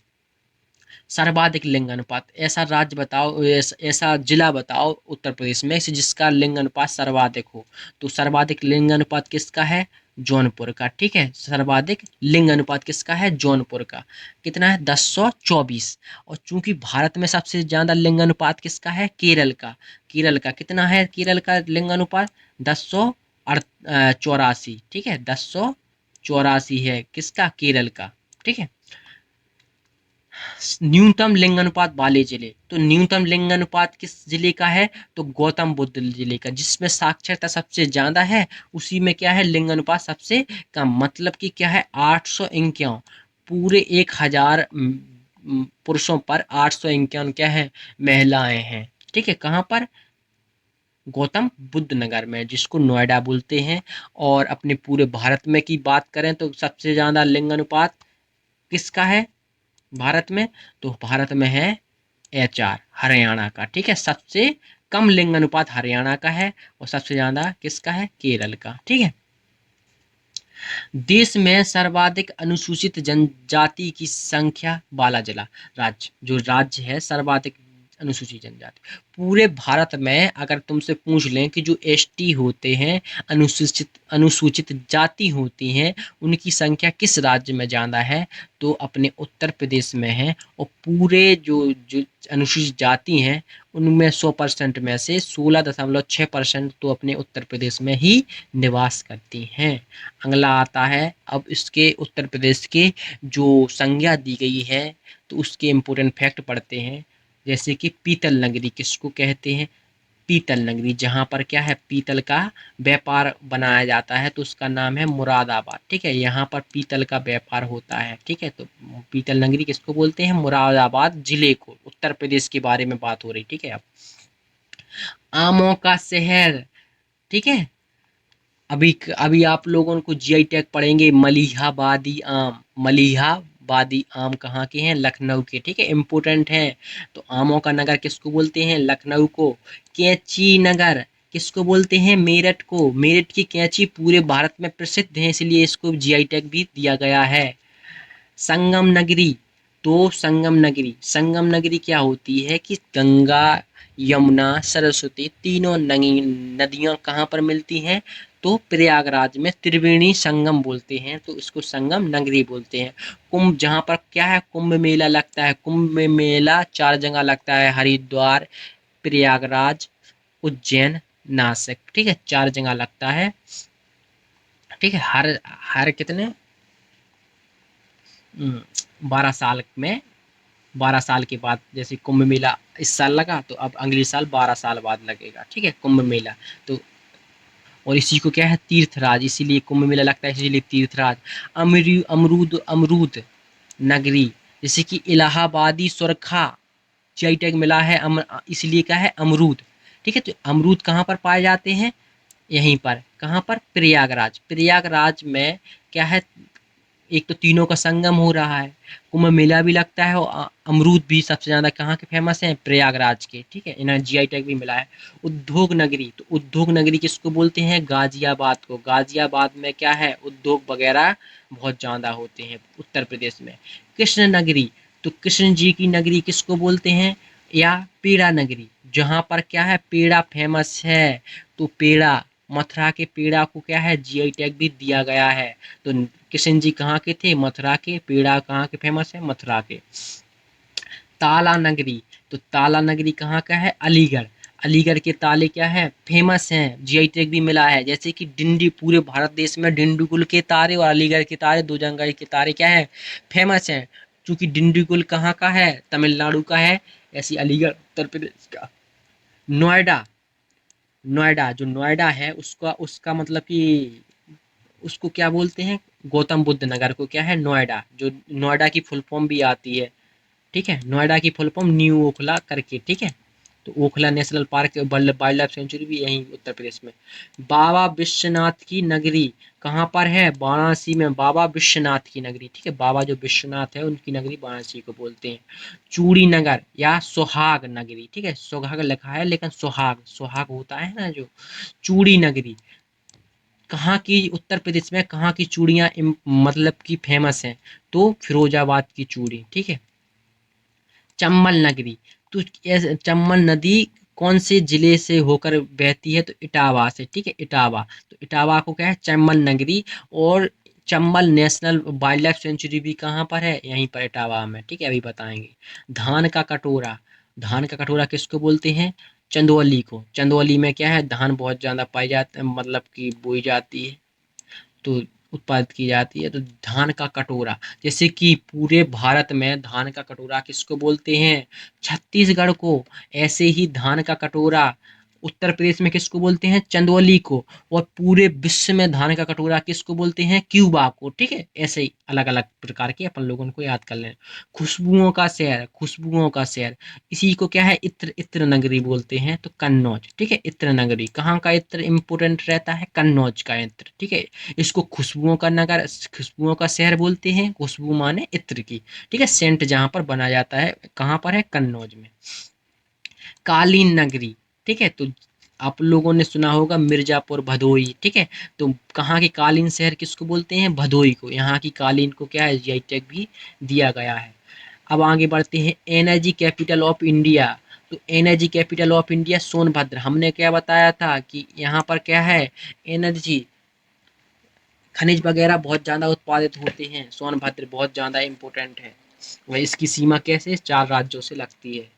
सर्वाधिक लिंग अनुपात, ऐसा राज्य बताओ, ऐसा जिला बताओ उत्तर प्रदेश में जिसका लिंग अनुपात सर्वाधिक हो, तो सर्वाधिक लिंग अनुपात किसका है जौनपुर का। ठीक है, सर्वाधिक लिंग अनुपात किसका है जौनपुर का, कितना है 1024। और चूंकि भारत में सबसे ज्यादा लिंग अनुपात किसका है केरल का, केरल का कितना है केरल का लिंग अनुपात 1084। ठीक है, 1084 है किसका केरल का। ठीक है, न्यूनतम लिंग अनुपात वाले जिले, तो न्यूनतम लिंग अनुपात किस जिले का है, तो गौतम बुद्ध जिले का, जिसमें साक्षरता सबसे ज्यादा है उसी में क्या है लिंग अनुपात सबसे कम, मतलब कि क्या है 851, पूरे 1000 पुरुषों पर 851 क्या है महिलाएं हैं। ठीक है, कहाँ पर गौतम बुद्ध नगर में, जिसको नोएडा बोलते हैं। और अपने पूरे भारत में की बात करें तो सबसे ज्यादा लिंग अनुपात किसका है भारत में, तो भारत में है HR हरियाणा का। ठीक है, सबसे कम लिंग अनुपात हरियाणा का है और सबसे ज्यादा किसका है केरल का। ठीक है, देश में सर्वाधिक अनुसूचित जनजाति की संख्या वाला जिला, राज्य, जो राज्य है सर्वाधिक अनुसूचित जनजाति पूरे भारत में, अगर तुमसे पूछ लें कि जो ST होते हैं अनुसूचित अनुसूचित जाति होती हैं उनकी संख्या किस राज्य में ज़्यादा है, तो अपने उत्तर प्रदेश में है। और पूरे जो जो अनुसूचित जाति हैं उनमें 100% में से 16.6% तो अपने उत्तर प्रदेश में ही निवास करती हैं। अगला आता है, अब इसके उत्तर प्रदेश के जो संज्ञा दी गई है तो उसके इम्पोर्टेंट फैक्ट पढ़ते हैं, जैसे कि पीतल नगरी किसको कहते हैं, पीतल नगरी, जहाँ पर क्या है पीतल का व्यापार बनाया जाता है तो उसका नाम है मुरादाबाद। ठीक है, यहाँ पर पीतल का व्यापार होता है। ठीक है, तो पीतल नगरी किसको बोलते हैं मुरादाबाद जिले को, उत्तर प्रदेश के बारे में बात हो रही। ठीक है, अब आमों का शहर। ठीक है, अभी अभी आप लोगों को GI टैग पढ़ेंगे, मलिहाबादी आम, मलिहाबादी आम कहाँ के हैं लखनऊ के। ठीक है, इम्पोर्टेंट है। तो आमों का नगर किसको बोलते हैं लखनऊ को। कैंची नगर किसको बोलते हैं मेरठ को, मेरठ की कैंची पूरे भारत में प्रसिद्ध है इसलिए इसको GI टैग भी दिया गया है। संगम नगरी, तो संगम नगरी क्या होती है कि गंगा यमुना सरस्वती तीनों नदियां कहाँ पर मिलती हैं, तो प्रयागराज में त्रिवेणी संगम बोलते हैं तो इसको संगम नगरी बोलते हैं। कुंभ, जहाँ पर क्या है कुंभ मेला लगता है, कुंभ मेला 4 जगह लगता है, हरिद्वार, प्रयागराज, उज्जैन, नासिक। ठीक है, 4 जगह लगता है। ठीक है, हर हर कितने 12 साल में, 12 साल के बाद, जैसे कुंभ मेला इस साल लगा तो अब अगले साल 12 साल बाद लगेगा, ठीक है, कुंभ मेला। तो और इसी को क्या है, तीर्थराज, इसीलिए कुंभ मेला लगता है, इसीलिए तीर्थराज। अमरूद अमरूद नगरी, जैसे कि इलाहाबादी सुरखा जीआई टैग मिला है, इसलिए क्या है, अमरूद। ठीक है, तो अमरूद कहाँ पर पाए जाते हैं, यहीं पर, कहाँ पर, प्रयागराज। प्रयागराज में क्या है, एक तो तीनों का संगम हो रहा है, कुंभ मेला भी लगता है, और अमरूद भी सबसे ज़्यादा कहाँ के फेमस हैं, प्रयागराज के। ठीक है, इन्हें जीआई टैग भी मिला है। उद्योग नगरी, तो उद्योग नगरी किसको बोलते हैं, गाजियाबाद को। गाजियाबाद में क्या है, उद्योग वगैरह बहुत ज़्यादा होते हैं उत्तर प्रदेश में। कृष्ण नगरी, तो कृष्ण जी की नगरी किसको बोलते हैं, या पेड़ा नगरी, जहाँ पर क्या है, पेड़ा फेमस है। तो पेड़ा, मथुरा के पेड़ा को क्या है, जीआई टैग भी दिया गया है। तो किशन जी कहाँ के थे, मथुरा के। पेड़ा कहाँ के फेमस है, मथुरा के। ताला नगरी, तो ताला नगरी कहाँ का है, अलीगढ़। अलीगढ़ के ताले क्या है, फेमस हैं, जीआई टैग भी मिला है। जैसे कि डिंडी, पूरे भारत देश में डिंडीगुल के तारे और अलीगढ़ के तारे, दो जगह के तारे क्या है, फेमस हैं। चूंकि डिंडीगुल कहाँ का है, तमिलनाडु का है, ऐसी अलीगढ़ उत्तर प्रदेश का। नोएडा, नोएडा जो नोएडा है उसका उसका मतलब कि उसको क्या बोलते हैं, गौतम बुद्ध नगर को क्या है, नोएडा। जो नोएडा की फुल फॉर्म भी आती है, ठीक है, नोएडा की फुल फॉर्म न्यू ओखला करके, ठीक है। तो Okhla national park, wild life century भी यहीं उत्तर प्रदेश में। बाबा विश्वनाथ की नगरी कहाँ पर है, वाराणसी में, बाबा विश्वनाथ की नगरी। ठीक है, बाबा जो विश्वनाथ है उनकी नगरी वाराणसी को बोलते हैं। चूड़ी नगर या सुहाग नगरी, ठीक है, सुहाग लिखा है लेकिन सुहाग, सुहाग होता है ना जो। चूड़ी नगरी कहाँ की, उत्तर प्रदेश में कहाँ की चूड़ियाँ मतलब कि फेमस हैं, तो फिरोजाबाद की चूड़ी। ठीक है, चंबल नगरी, तो चंबल नदी कौन से जिले से होकर बहती है, तो इटावा से। ठीक है, इटावा, तो इटावा को क्या है, चंबल नगरी। और Chambal national wild life century भी कहाँ पर है, यहीं पर इटावा में। ठीक है, अभी बताएंगे। धान का कटोरा, धान का कटोरा किसको बोलते हैं, चंदौली को। चंदौली में क्या है, धान बहुत ज़्यादा पाई जाती है, मतलब कि बोई जाती है, तो उत्पादित की जाती है। तो धान का कटोरा, जैसे कि पूरे भारत में धान का कटोरा किसको बोलते हैं, छत्तीसगढ़ को। ऐसे ही धान का कटोरा उत्तर प्रदेश में किसको बोलते हैं, चंदौली को। और पूरे विश्व में धान का कटोरा किसको बोलते हैं, क्यूबा को। ठीक है, ऐसे ही अलग अलग प्रकार के अपन लोगों को याद कर लें। खुशबुओं का शहर, खुशबुओं का शहर, इसी को क्या है, इत्र, इत्र नगरी बोलते हैं, तो कन्नौज। ठीक है, इत्र नगरी, कहाँ का इत्र इंपोर्टेंट रहता है, कन्नौज का इत्र। ठीक है, इसको खुशबुओं का नगर, खुशबुओं का शहर बोलते हैं, खुशबू माने इत्र की। ठीक है, सेंट जहाँ पर बना जाता है, कहाँ पर है, कन्नौज में। कालीन नगरी, ठीक है, तो आप लोगों ने सुना होगा मिर्जापुर भदोई। ठीक है, तो कहाँ के कालीन शहर किसको बोलते हैं, भदोई को। यहाँ की कालीन को क्या है, जीआई टैग भी दिया गया है। अब आगे बढ़ते हैं, एनर्जी कैपिटल ऑफ इंडिया। तो energy capital of India Sonbhadra. हमने क्या बताया था कि यहाँ पर क्या है, एनर्जी, खनिज वगैरह बहुत ज़्यादा उत्पादित होते हैं, सोनभद्र बहुत ज़्यादा इम्पोर्टेंट है। वह इसकी सीमा कैसे, 4 राज्यों से लगती है।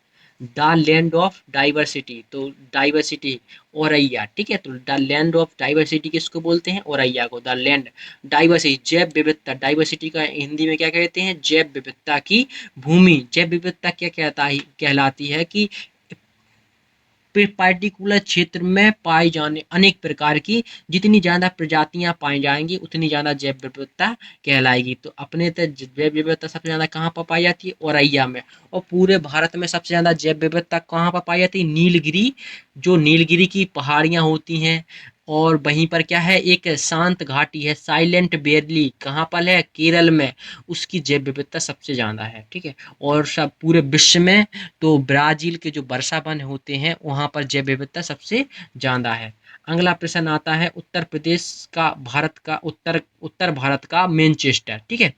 द लैंड ऑफ डाइवर्सिटी, तो डाइवर्सिटी, औरैया। ठीक है, तो द लैंड ऑफ डाइवर्सिटी किसको बोलते हैं, औरैया को। द लैंड डाइवर्सिटी, जैव विविधता, डाइवर्सिटी का हिंदी में क्या कहते हैं, जैव विविधता की भूमि। जैव विविधता क्या कहता है, कहलाती है कि पार्टिकुलर क्षेत्र में पाई जाने अनेक प्रकार की जितनी ज़्यादा प्रजातियां पाई जाएंगी उतनी ज़्यादा जैव विविधता कहलाएगी। तो अपने तो जैव विविधता सबसे ज़्यादा कहाँ पर पाई जाती है, औरैया में। और पूरे भारत में सबसे ज़्यादा जैव विविधता कहाँ पर पाई जाती है, नीलगिरी, जो नीलगिरी की पहाड़ियाँ होती हैं। और वहीं पर क्या है, एक शांत घाटी है, साइलेंट वैली, कहाँ पर है, केरल में। उसकी जैव विविधता सबसे ज़्यादा है। ठीक है, और सब पूरे विश्व में तो ब्राज़ील के जो वर्षा वन होते हैं वहाँ पर जैव विविधता सबसे ज़्यादा है। अगला प्रश्न आता है, उत्तर प्रदेश का, भारत का, उत्तर उत्तर भारत का मैनचेस्टर। ठीक है,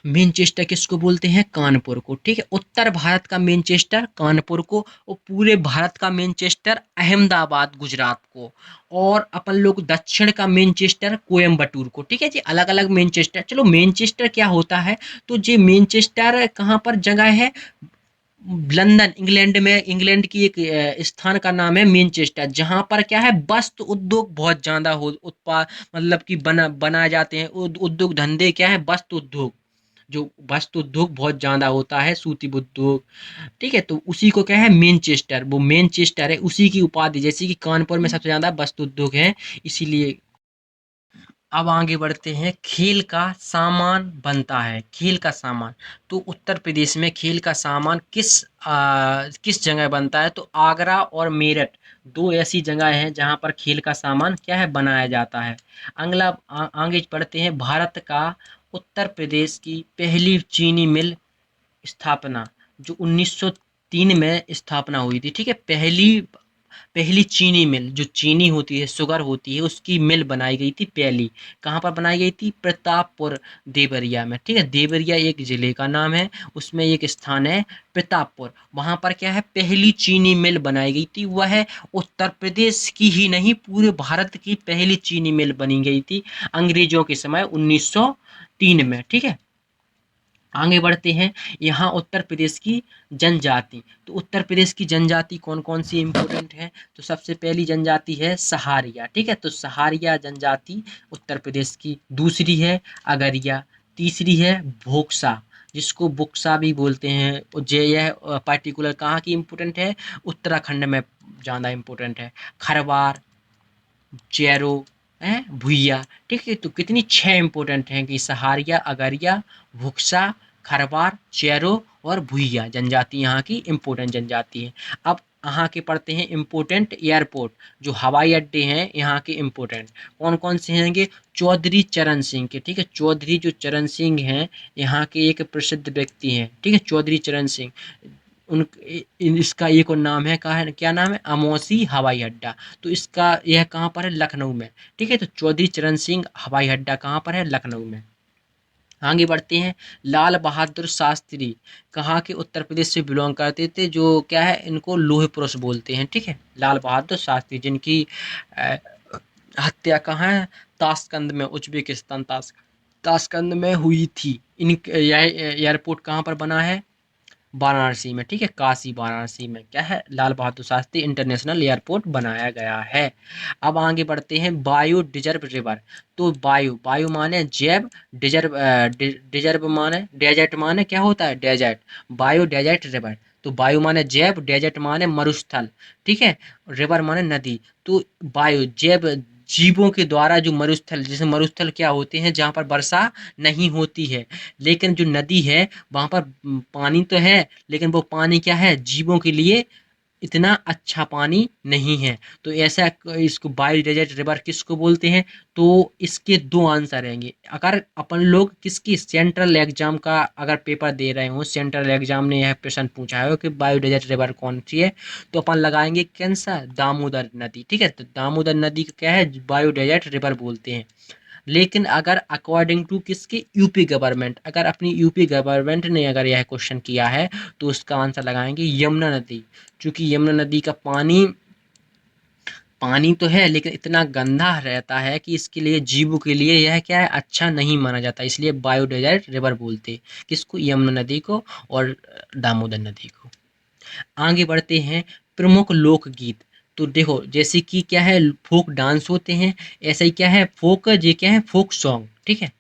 मैनचेस्टर किसको बोलते हैं, कानपुर को। ठीक है, उत्तर भारत का मैनचेस्टर कानपुर को, और पूरे भारत का मैनचेस्टर अहमदाबाद गुजरात को। और अपन लोग दक्षिण का मैनचेस्टर कोयम्बटूर को। ठीक है जी, अलग अलग मैनचेस्टर। चलो मैनचेस्टर क्या होता है, तो ये मैनचेस्टर कहाँ पर जगह है, लंदन, इंग्लैंड में, इंग्लैंड की एक स्थान का नाम है मैनचेस्टर, जहाँ पर क्या है वस्त्र उद्योग बहुत ज़्यादा हो उत्पाद, मतलब कि बनाए जाते हैं। उद्योग धंधे क्या है, वस्त्र उद्योग, जो वस्त्र उद्योग बहुत ज़्यादा होता है, सूती उद्योग। ठीक है, तो उसी को क्या है मैनचेस्टर, वो मैनचेस्टर है, उसी की उपाधि, जैसे कि कानपुर में सबसे ज़्यादा वस्त्र उद्योग है, इसीलिए। अब आगे बढ़ते हैं, खेल का सामान बनता है, खेल का सामान। तो उत्तर प्रदेश में खेल का सामान किस जगह बनता है, तो आगरा और मेरठ, दो ऐसी जगह हैं जहां पर खेल का सामान क्या है बनाया जाता है। आगे बढ़ते हैं, भारत का उत्तर प्रदेश की पहली चीनी मिल स्थापना, जो 1903 में स्थापना हुई थी। ठीक है, पहली पहली चीनी मिल, जो चीनी होती है, शुगर होती है, उसकी मिल बनाई गई थी पहली। कहाँ पर बनाई गई थी, प्रतापपुर, देवरिया में। ठीक है, देवरिया एक जिले का नाम है, उसमें एक स्थान है प्रतापपुर, वहाँ पर क्या है पहली चीनी मिल बनाई गई थी। वह उत्तर प्रदेश की ही नहीं, पूरे भारत की पहली चीनी मिल बनी गई थी अंग्रेजों के समय 1903 में। ठीक है, आगे बढ़ते हैं, यहाँ उत्तर प्रदेश की जनजाति। तो उत्तर प्रदेश की जनजाति कौन कौन सी इम्पोर्टेंट है, तो सबसे पहली जनजाति है सहारिया। ठीक है, तो सहारिया जनजाति उत्तर प्रदेश की। दूसरी है अगरिया। तीसरी है भोक्सा, जिसको बुक्सा भी बोलते हैं। और जे यह पर्टिकुलर कहाँ की इम्पोर्टेंट है, उत्तराखंड में ज़्यादा इम्पोर्टेंट है। खरवार, चेरो, है भुइया। ठीक है, तो कितनी छह इंपॉर्टेंट हैं कि सहारिया, अगरिया, भुक्सा, खरवार, चेरो और भुइया जनजाति यहाँ की इम्पोर्टेंट जनजाति है। अब यहाँ के पढ़ते हैं इम्पोर्टेंट एयरपोर्ट, जो हवाई अड्डे हैं यहाँ के इम्पोर्टेंट कौन कौन से हैंगे, चौधरी चरण सिंह के। ठीक है, चौधरी जो चरण सिंह हैं यहाँ के एक प्रसिद्ध व्यक्ति हैं। ठीक है, चौधरी चरण सिंह, उन इसका एक और नाम है, कहा है क्या नाम है, अमौसी हवाई अड्डा। तो इसका यह कहाँ पर है, लखनऊ में। ठीक है, तो चौधरी चरण सिंह हवाई अड्डा कहाँ पर है, लखनऊ में। आगे बढ़ते हैं, लाल बहादुर शास्त्री कहाँ के उत्तर प्रदेश से बिलोंग करते थे, जो क्या है इनको लोह पुरुष बोलते हैं। ठीक है, लाल बहादुर शास्त्री, जिनकी अ, हत्या कहाँ है, ताशकंद में, उज्बेकिस्तान, ताशकंद में हुई थी। इन यह एयरपोर्ट कहाँ पर बना है, वाराणसी में। ठीक है, काशी वाराणसी में क्या है, लाल बहादुर शास्त्री इंटरनेशनल एयरपोर्ट बनाया गया है। अब आगे बढ़ते हैं, बायो डिजर्व रिवर। तो वायु माने जैव, डिजर्व माने डेजर्ट, माने क्या होता है, डेजर्ट। बायो डेजर्ट रिवर, तो वायु माने जैव, डेजर्ट माने मरुस्थल। ठीक है, रिवर माने नदी। तो वायु जैव, जीवों के द्वारा जो मरुस्थल, जैसे मरुस्थल क्या होते हैं जहाँ पर वर्षा नहीं होती है, लेकिन जो नदी है वहाँ पर पानी तो है, लेकिन वो पानी क्या है, जीवों के लिए इतना अच्छा पानी नहीं है। तो ऐसा इसको बायो डेजर्ट रिवर किसको बोलते हैं, तो इसके दो आंसर रहेंगे। अगर अपन लोग किसकी सेंट्रल एग्जाम का अगर पेपर दे रहे हो, सेंट्रल एग्जाम ने यह प्रश्न पूछा है कि बायो डेजर्ट रिवर कौन सी है, तो अपन लगाएंगे कौन सा, दामोदर नदी। ठीक है, तो दामोदर नदी को क्या है, बायो डेजर्ट रिवर बोलते हैं। लेकिन अगर अकॉर्डिंग टू किसके, यूपी गवर्नमेंट, अगर अपनी यूपी गवर्नमेंट ने अगर यह क्वेश्चन किया है, तो उसका आंसर लगाएंगे यमुना नदी। क्योंकि यमुना नदी का पानी, पानी तो है लेकिन इतना गंदा रहता है कि इसके लिए जीवों के लिए यह क्या है, अच्छा नहीं माना जाता, इसलिए बायोडेजर्ट रिवर बोलते किसको, यमुना नदी को और दामोदर नदी को। आगे बढ़ते हैं, प्रमुख लोकगीत। तो देखो जैसे कि क्या है, फोक डांस होते हैं, ऐसा ही क्या है फोक, ये क्या है फोक सॉन्ग। ठीक है,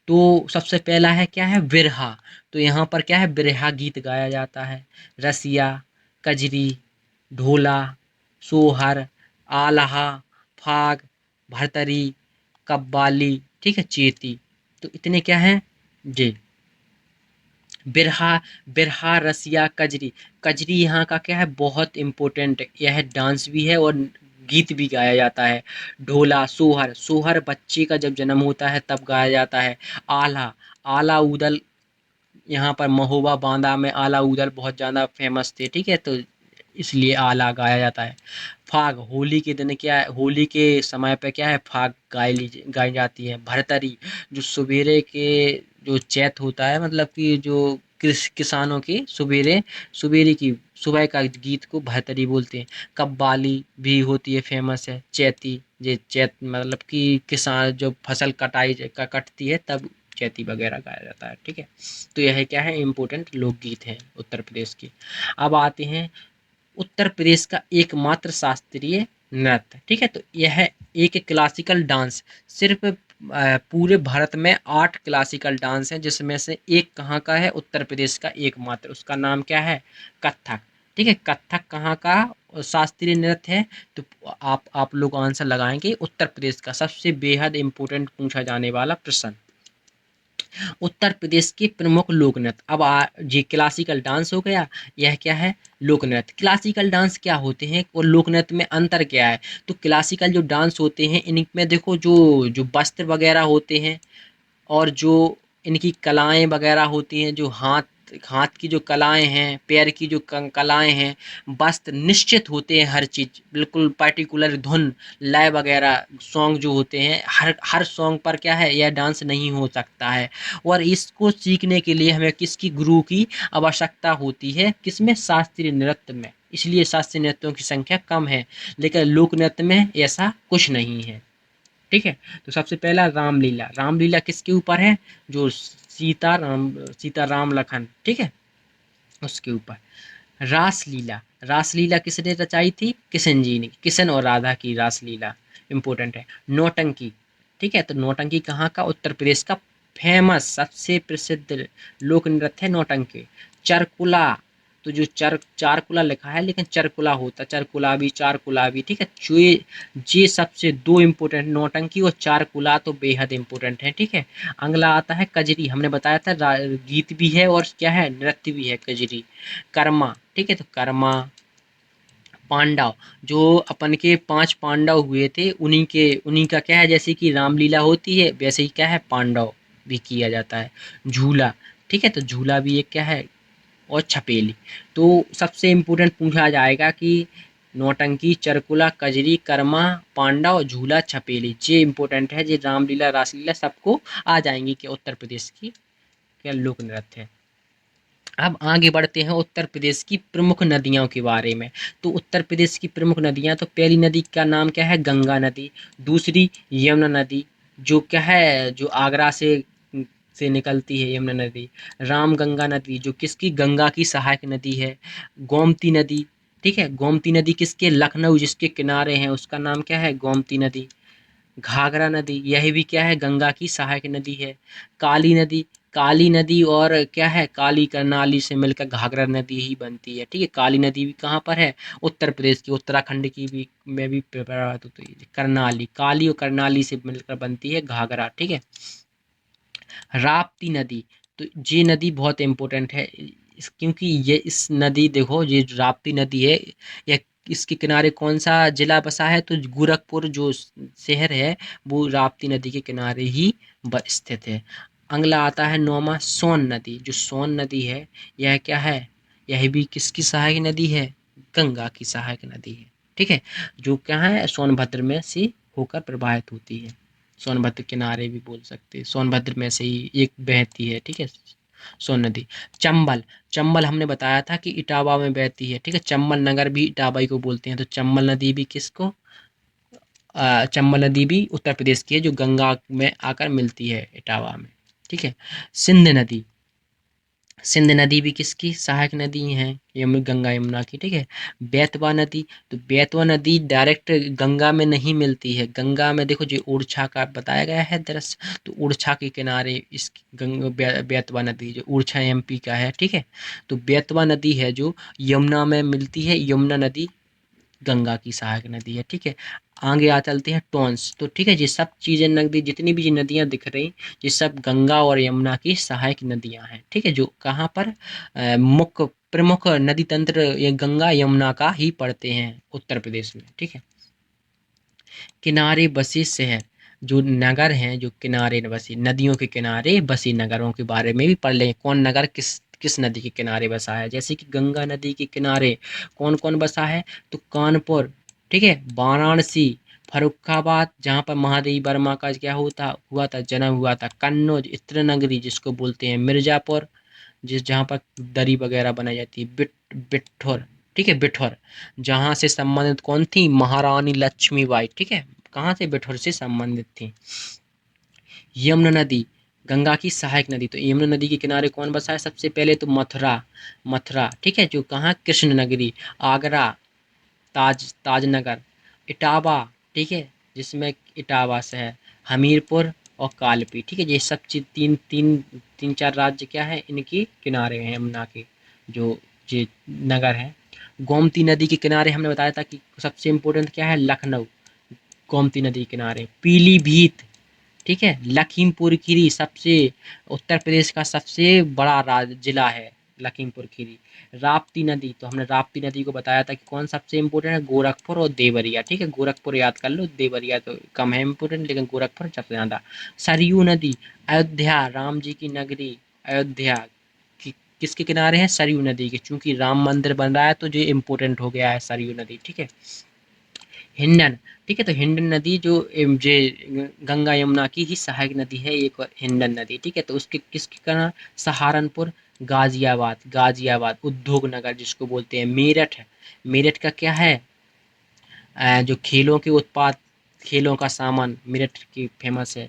तो सबसे पहला है क्या है, बिरहा। तो यहाँ पर क्या है, बिरहा गीत गाया जाता है। रसिया, कजरी, ढोला, सोहर, आल्हा, फाग, भरतरी, कव्वाली, ठीक है, चेती। तो इतने क्या हैं, जी। बिरहा, बिरहा, रसिया, कजरी। कजरी यहाँ का क्या है, बहुत इम्पोर्टेंट, यह डांस भी है और गीत भी गाया जाता है। ढोला, सोहर, सोहर बच्चे का जब जन्म होता है तब गाया जाता है। आल्हा, आला ऊदल, यहाँ पर महोबा बांदा में आला ऊदल बहुत ज़्यादा फेमस थे। ठीक है, तो इसलिए आला गाया जाता है। फाग, होली के दिन क्या है, होली के समय पे क्या है, फाग गाई जाती है। भरतरी, जो सवेरे के, जो चैत होता है, मतलब कि जो किसानों के सवेरे, सवेरे की सुबह का गीत को भरतरी बोलते हैं। कव्वाली भी होती है, फेमस है। चैती, ये चैत मतलब कि किसान जब फसल कटाई कटती है तब चैती वगैरह गाया जाता है, ठीक है। तो यह क्या है, इम्पोर्टेंट लोकगीत हैं उत्तर प्रदेश के। अब आते हैं उत्तर प्रदेश का एकमात्र शास्त्रीय नृत्य, ठीक है। तो यह एक क्लासिकल डांस, सिर्फ पूरे भारत में 8 क्लासिकल डांस हैं, जिसमें से एक कहाँ का है, उत्तर प्रदेश का एकमात्र, उसका नाम क्या है, कथक, ठीक है। कथक कहाँ का शास्त्रीय नृत्य है, तो आप लोग आंसर लगाएंगे उत्तर प्रदेश का। सबसे बेहद इंपॉर्टेंट पूछा जाने वाला प्रश्न, उत्तर प्रदेश के प्रमुख लोक नृत्य। अब ये क्लासिकल डांस हो गया, यह क्या है, लोक नृत्य। क्लासिकल डांस क्या होते हैं और लोक नृत्य में अंतर क्या है, तो क्लासिकल जो डांस होते हैं इनमें देखो जो जो वस्त्र वगैरह होते हैं और जो इनकी कलाएं वगैरह होती हैं, जो हाथ हाथ की जो कलाएं हैं, पैर की जो कलाएं हैं, वस्त्र निश्चित होते हैं, हर चीज़ बिल्कुल पर्टिकुलर, धुन लय वगैरह सॉन्ग जो होते हैं, हर हर सॉन्ग पर क्या है, यह डांस नहीं हो सकता है। और इसको सीखने के लिए हमें किसकी गुरु की आवश्यकता होती है, किसमें, शास्त्रीय नृत्य में। इसलिए शास्त्रीय नृत्यों की संख्या कम है, लेकिन लोक नृत्य में ऐसा कुछ नहीं है, ठीक है। तो सबसे पहला रामलीला, रामलीला किसके ऊपर है, जो सीता राम लखन, ठीक है, उसके ऊपर। रासलीला, रासलीला किसने रचाई थी, किशन जी ने, किशन और राधा की रासलीला इंपॉर्टेंट है। नौटंकी, ठीक है, तो नौटंकी कहाँ का, उत्तर प्रदेश का फेमस सबसे प्रसिद्ध लोक नृत्य है नौटंकी। चरकुला, तो जो चारकुला लिखा है लेकिन चरकुला होता, चरकुला भी, चारकुला भी, ठीक है। ये सबसे दो इम्पोर्टेंट, नौटंकी और चारकुला तो बेहद इम्पोर्टेंट है, ठीक है। अगला आता है कजरी, हमने बताया था गीत भी है और क्या है, नृत्य भी है कजरी। कर्मा, ठीक है, तो कर्मा। पांडव, जो अपन के 5 पांडव हुए थे, उन्हीं का क्या है, जैसे कि रामलीला होती है वैसे ही क्या है, पांडव भी किया जाता है। झूला, ठीक है, तो झूला भी एक क्या है, और छपेली। तो सबसे इम्पोर्टेंट पूछा जाएगा कि नौटंकी, चरकुला, कजरी, कर्मा, पांडव, झूला, छपेली, ये इम्पोर्टेंट है। ये रामलीला, रासलीला सबको आ जाएंगी कि उत्तर प्रदेश की क्या लोक नृत्य है। अब आगे बढ़ते हैं उत्तर प्रदेश की प्रमुख नदियों के बारे में। तो उत्तर प्रदेश की प्रमुख नदियां, तो पहली नदी का नाम क्या है, गंगा नदी। दूसरी यमुना नदी, जो क्या है, जो आगरा से निकलती है यमुना नदी। रामगंगा नदी, जो किसकी, गंगा की सहायक नदी है। गोमती नदी, ठीक है, गोमती नदी किसके, लखनऊ जिसके किनारे हैं उसका नाम क्या है, गोमती नदी। घाघरा नदी, यह भी क्या है, गंगा की सहायक नदी है। काली नदी, काली नदी और क्या है, काली करनाली से मिलकर घाघरा नदी ही बनती है, ठीक है। काली नदी भी कहाँ पर है, उत्तर प्रदेश की, उत्तराखंड की भी में भी प्रभावित होती है। करनाली, काली और करनाली से मिलकर बनती है घाघरा, ठीक है। राप्ती नदी, तो ये नदी बहुत इंपॉर्टेंट है, क्योंकि ये इस नदी, देखो ये राप्ती नदी है, यह इसके किनारे कौन सा जिला बसा है, तो गोरखपुर जो शहर है वो राप्ती नदी के किनारे ही स्थित है। अगला आता है नौमा, सोन नदी, जो सोन नदी है यह क्या है, यह भी किसकी सहायक नदी है, गंगा की सहायक नदी है, ठीक है। जो क्या है, सोनभद्र में से होकर प्रवाहित होती है, सोनभद्र किनारे भी बोल सकते हैं, सोनभद्र में से ही एक बहती है, ठीक है, सोन नदी। चंबल, चंबल हमने बताया था कि इटावा में बहती है, ठीक है, चंबल नगर भी इटावा ही को बोलते हैं। तो चंबल नदी भी किसको, चंबल नदी भी उत्तर प्रदेश की है, जो गंगा में आकर मिलती है इटावा में, ठीक है। सिंध नदी, सिंध नदी भी किसकी सहायक नदी है, गंगा यमुना की, ठीक है। बेतवा नदी, तो बेतवा नदी डायरेक्ट गंगा में नहीं मिलती है, गंगा में देखो जो ओरछा का बताया गया है दृश्य, तो ओरछा के किनारे इस बेतवा नदी, जो ओरछा एमपी का है, ठीक है। तो बेतवा नदी है जो यमुना में मिलती है, यमुना नदी गंगा की सहायक नदी है, ठीक है। आगे आ चलते हैं टॉन्स, तो ठीक है, ये सब चीज़ें नदी, जितनी भी ये नदियाँ दिख रही, ये सब गंगा और यमुना की सहायक नदियाँ हैं, ठीक है। जो कहाँ पर मुख्य प्रमुख नदी तंत्र ये गंगा यमुना का ही पड़ते हैं उत्तर प्रदेश में, ठीक है। किनारे बसे शहर, जो नगर हैं, जो किनारे बसे, नदियों के किनारे बसे नगरों के बारे में भी पढ़ लें, कौन नगर किस किस नदी के किनारे बसा है। जैसे कि गंगा नदी के किनारे कौन कौन बसा है, तो कानपुर, ठीक है, वाराणसी, फर्रुखाबाद जहाँ पर महादेवी वर्मा का क्या हुआ था, जन्म हुआ था। कन्नौज, इत्रनगरी जिसको बोलते हैं, मिर्जापुर, जहाँ पर दरी वगैरह बनाई जाती है। बिठौर, ठीक है, बिठौर, जहाँ से संबंधित कौन थी, महारानी लक्ष्मीबाई, ठीक है, कहाँ से, बिठौर से संबंधित थी। यमुना नदी, गंगा की सहायक नदी, तो यमुना नदी के किनारे कौन बसा है? सबसे पहले तो मथुरा, मथुरा ठीक है, जो कहाँ, कृष्ण नगरी, आगरा, ताजनगर, इटावा, ठीक है, जिसमें इटावा से है, हमीरपुर और कालपी, ठीक है, ये सब चीज तीन तीन तीन चार राज्य क्या है, इनके किनारे हैं यमुना के, जो ये नगर है। गोमती नदी के किनारे हमने बताया था कि सबसे इम्पोर्टेंट क्या है, लखनऊ, गोमती नदी के किनारे। पीलीभीत, ठीक है, लखीमपुर खीरी, सबसे उत्तर प्रदेश का सबसे बड़ा जिला है लखीमपुर खीरी। राप्ती नदी, तो हमने राप्ती नदी को बताया था कि कौन सबसे इम्पोर्टेंट है, गोरखपुर और देवरिया, ठीक है, गोरखपुर याद कर लो, देवरिया तो कम है इम्पोर्टेंट, लेकिन गोरखपुर सबसे ज़्यादा। सरयू नदी, अयोध्या, राम जी की नगरी अयोध्या किसके किनारे है, सरयू नदी के, चूंकि राम मंदिर बन रहा है तो ये इम्पोर्टेंट हो गया है सरयू नदी, ठीक है। हिंडन, ठीक है, तो हिंडन नदी जो जे गंगा यमुना की ही सहायक नदी है एक, और हिंडन नदी, ठीक है, तो उसके किसके कारण, सहारनपुर, गाजियाबाद, गाजियाबाद उद्योग नगर जिसको बोलते हैं, मेरठ है, मेरठ का क्या है, जो खेलों के उत्पाद, खेलों का सामान मेरठ की फेमस है,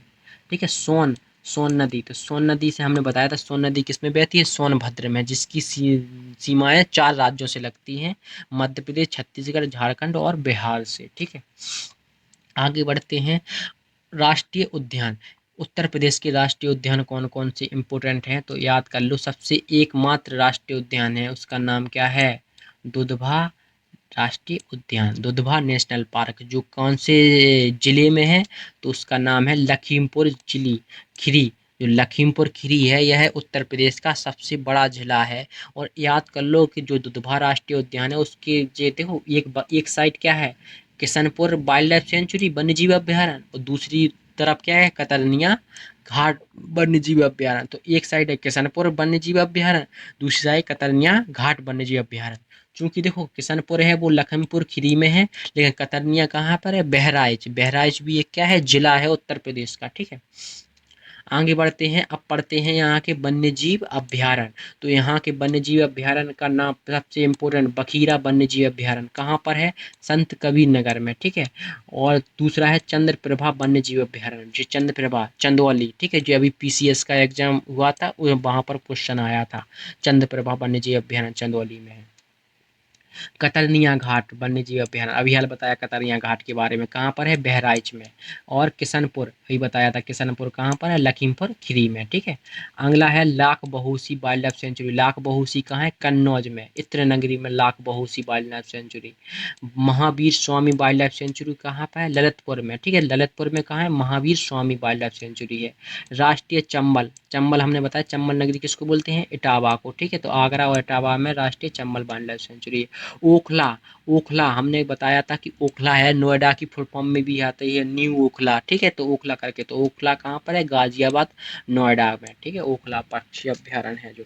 ठीक है। सोन नदी, तो सोन नदी से हमने बताया था, सोन नदी किसमें बहती है, सोनभद्र में, जिसकी सीमाएं 4 राज्यों से लगती हैं, मध्य प्रदेश, छत्तीसगढ़, झारखंड और बिहार से, ठीक है। आगे बढ़ते हैं, राष्ट्रीय उद्यान, उत्तर प्रदेश के राष्ट्रीय उद्यान कौन कौन से इंपॉर्टेंट हैं, तो याद कर लो, सबसे एकमात्र राष्ट्रीय उद्यान है, उसका नाम क्या है, दुधवा राष्ट्रीय उद्यान, दुधवा नेशनल पार्क, जो कौन से जिले में है, तो उसका नाम है लखीमपुर जिली खीरी, जो लखीमपुर खीरी है, यह उत्तर प्रदेश का सबसे बड़ा जिला है। और याद कर लो कि जो दुधवा राष्ट्रीय उद्यान है उसके जे देखो, एक साइड क्या है, किशनपुर वाइल्ड लाइफ सेंचुरी वन्य जीव अभ्यारण्य, और दूसरी तरफ क्या है, कतरनिया घाट वन्य जीव अभ्यारण्य, तो एक साइड है किशनपुर वन्य जीव अभ्यारण्य, दूसरी साइड कतरनिया घाट वन्य जीव अभ्यारण्य। चूंकि देखो किशनपुर है वो लखीमपुर खीरी में है, लेकिन कतरनिया कहाँ पर है, बहराइच, बहराइच भी एक क्या है, जिला है उत्तर प्रदेश का, ठीक है। आगे बढ़ते हैं, अब पढ़ते हैं यहाँ के वन्य जीव अभ्यारण्य, तो यहाँ के वन्य जीव अभ्यारण्य का नाम सबसे इम्पोर्टेंट, बखीरा वन्य जीव अभ्यारण्य कहाँ पर है, संत कबीर नगर में, ठीक है। और दूसरा है चंद्रप्रभा वन्य जीव अभ्यारण्य, जो चंद्रप्रभा चंदौली, ठीक है, जो अभी पीसीएस का एग्जाम हुआ था वहाँ पर क्वेश्चन आया था, चंद्रप्रभा वन्य जीव अभ्यारण्य चंदौली में है। कतरनिया घाट वन्य जीव अभ्यारण्य, अभी हाल बताया कतरनिया घाट के बारे में, कहाँ पर है, बहराइच में। और किशनपुर अभी बताया था, किशनपुर कहाँ पर है, लखीमपुर खीरी में, ठीक है। अगला है Lakh Bahosi wild life sanctuary, Lakh Bahosi कहाँ है, कन्नौज में, इत्र नगरी में Lakh Bahosi wild life sanctuary. Mahavir Swami wild life sanctuary कहाँ पर है, ललितपुर में, ठीक है, ललितपुर में कहाँ है, Mahavir Swami wild life century है। राष्ट्रीय चंबल, चंबल हमने बताया, चंबल नगरी किसको बोलते हैं, इटावा को, ठीक है, तो आगरा और इटावा में राष्ट्रीय चंबल वाइल्ड लाइफ सेंचुरी है। ओखला, ओखला हमने बताया था कि ओखला है, नोएडा की फुल फॉर्म में भी आती है, न्यू ओखला, ठीक है, तो ओखला करके, तो ओखला कहाँ पर है, गाजियाबाद, नोएडा में, ठीक है, ओखला पक्षी अभ्यारण्य है जो।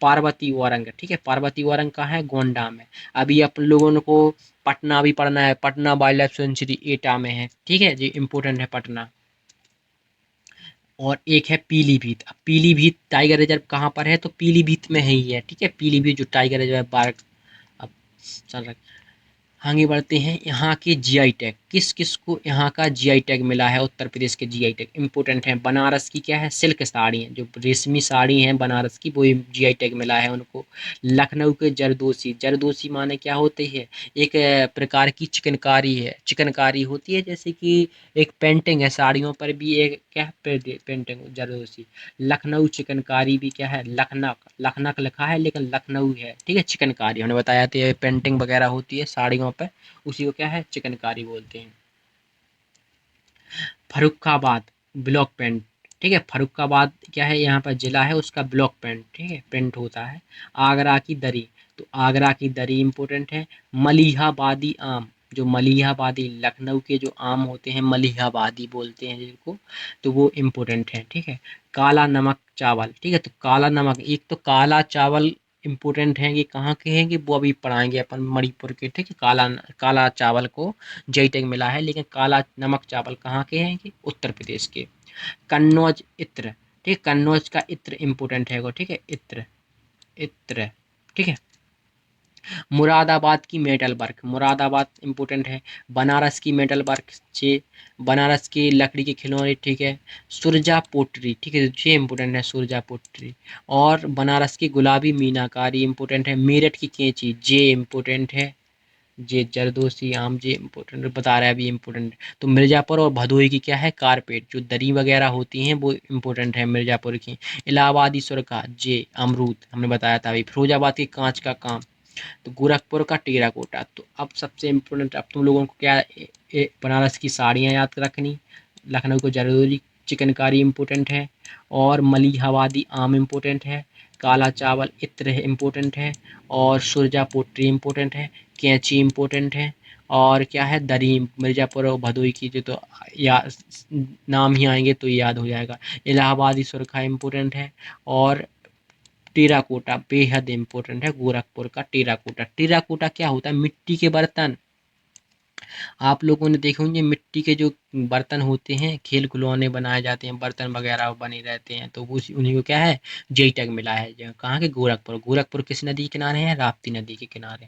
पार्वती औरंग, ठीक है, पार्वती औरंग कहाँ है, गोंडा में। अभी अपन लोगों को पटना भी पढ़ना है, पटना वाइल्ड लाइफ सेंचुरी एटा में है, ठीक है जी, इंपोर्टेंट है पटना। और एक है पीलीभीत, अब पीलीभीत टाइगर रिजर्व कहाँ पर है, तो पीलीभीत में ही है, ठीक है, पीलीभीत जो टाइगर रिजर्व पार्क अब चल रहा है। आगे बढ़ते हैं, यहाँ के जीआई टैग, किस किस को यहाँ का जीआई टैग मिला है, उत्तर प्रदेश के जीआई टैग इंपोर्टेंट है, बनारस की क्या है, सिल्क साड़ी है, जो रेशमी साड़ी है बनारस की, वो जीआई टैग मिला है उनको। लखनऊ के जरदोसी, जरदोसी माने क्या होती है, एक प्रकार की चिकनकारी है, चिकनकारी होती है, जैसे कि एक पेंटिंग है साड़ियों पर भी, एक क्या पेंटिंग जरदोसी। लखनऊ चिकनकारी भी क्या है, लखनक, लखनक लिखा है लेकिन लखनऊ है, ठीक है, चिकनकारी हमने बताया था, ये पेंटिंग वगैरह होती है साड़ियों पे, उसी को क्या है, चिकनकारी बोलते हैं। फर्रुखाबाद ब्लॉक पेंट, ठीक है, फर्रुखाबाद क्या है, यहाँ पर जिला है उसका, ब्लॉक पेंट, ठीक है, पेंट होता है। आगरा की दरी, तो आगरा की दरी इंपॉर्टेंट है। मलिहाबादी आम, जो मलिहाबादी लखनऊ के जो आम होते हैं मलिहाबादी बोलते हैं जिनको, तो वो इम्पोर्टेंट है, ठीक है। काला नमक चावल, ठीक है, तो काला नमक, एक तो काला चावल इम्पोर्टेंट है, ये कहाँ के हैं, कि वो अभी पढ़ाएंगे अपन मणिपुर के, ठीक है, काला काला चावल को जेई टैग मिला है, लेकिन काला नमक चावल कहाँ के हैं, कि उत्तर प्रदेश के। कन्नौज इत्र, ठीक है, कन्नौज का इत्र इम्पोर्टेंट है वो, ठीक है, इत्र, इत्र, ठीक है। मुरादाबाद की मेटल वर्क, मुरादाबाद इम्पोर्टेंट है। बनारस की मेटल वर्क, छः। बनारस की लकड़ी के खिलौने, ठीक है। सुरजा पोट्री, ठीक है, छः इम्पोर्टेंट है सुरजा पोट्री। और बनारस की गुलाबी मीनाकारी इम्पोर्टेंट है। मेरठ की कैंची, जे इम्पोर्टेंट है। जे जरदोसी आम, जे इम्पोर्टेंट बता रहा है अभी इम्पोर्टेंट। तो मिर्ज़ापुर और भदोही की क्या है, कारपेट, जो दरी वगैरह होती हैं वो इम्पोर्टेंट है मिर्ज़ापुर की। इलाहाबादी सुरखा, जे अमरूद हमने बताया था अभी। फिरोजाबाद के कांच का काम। तो गोरखपुर का टेराकोटा। तो अब सबसे इम्पोर्टेंट, अब तुम लोगों को क्या बनारस की साड़ियाँ याद रखनी, लखनऊ को जरदोरी चिकनकारी इम्पोर्टेंट है। और मलिहाबादी आम इम्पोर्टेंट है। काला चावल इत्र इम्पोर्टेंट है। और सुरजा पोट्री इम्पोर्टेंट है। कैंची इम्पोर्टेंट है। और क्या है, दरी, मिर्ज़ापुर और भदोही की जो तो या नाम ही आएंगे तो याद हो जाएगा। इलाहाबादी सुरखा इम्पोर्टेंट है। और टेराकोटा बेहद इम्पोर्टेंट है, गोरखपुर का टेराकोटा। टेराकोटा क्या होता है, मिट्टी के बर्तन। आप लोगों ने देखे होंगे मिट्टी के जो बर्तन होते हैं, खेल खिलौने बनाए जाते हैं, बर्तन वगैरह बने रहते हैं, तो वो उन्हीं को क्या है, जेई टैग मिला है। जो कहाँ के, गोरखपुर। गोरखपुर किस नदी के किनारे है, राप्ती नदी के किनारे।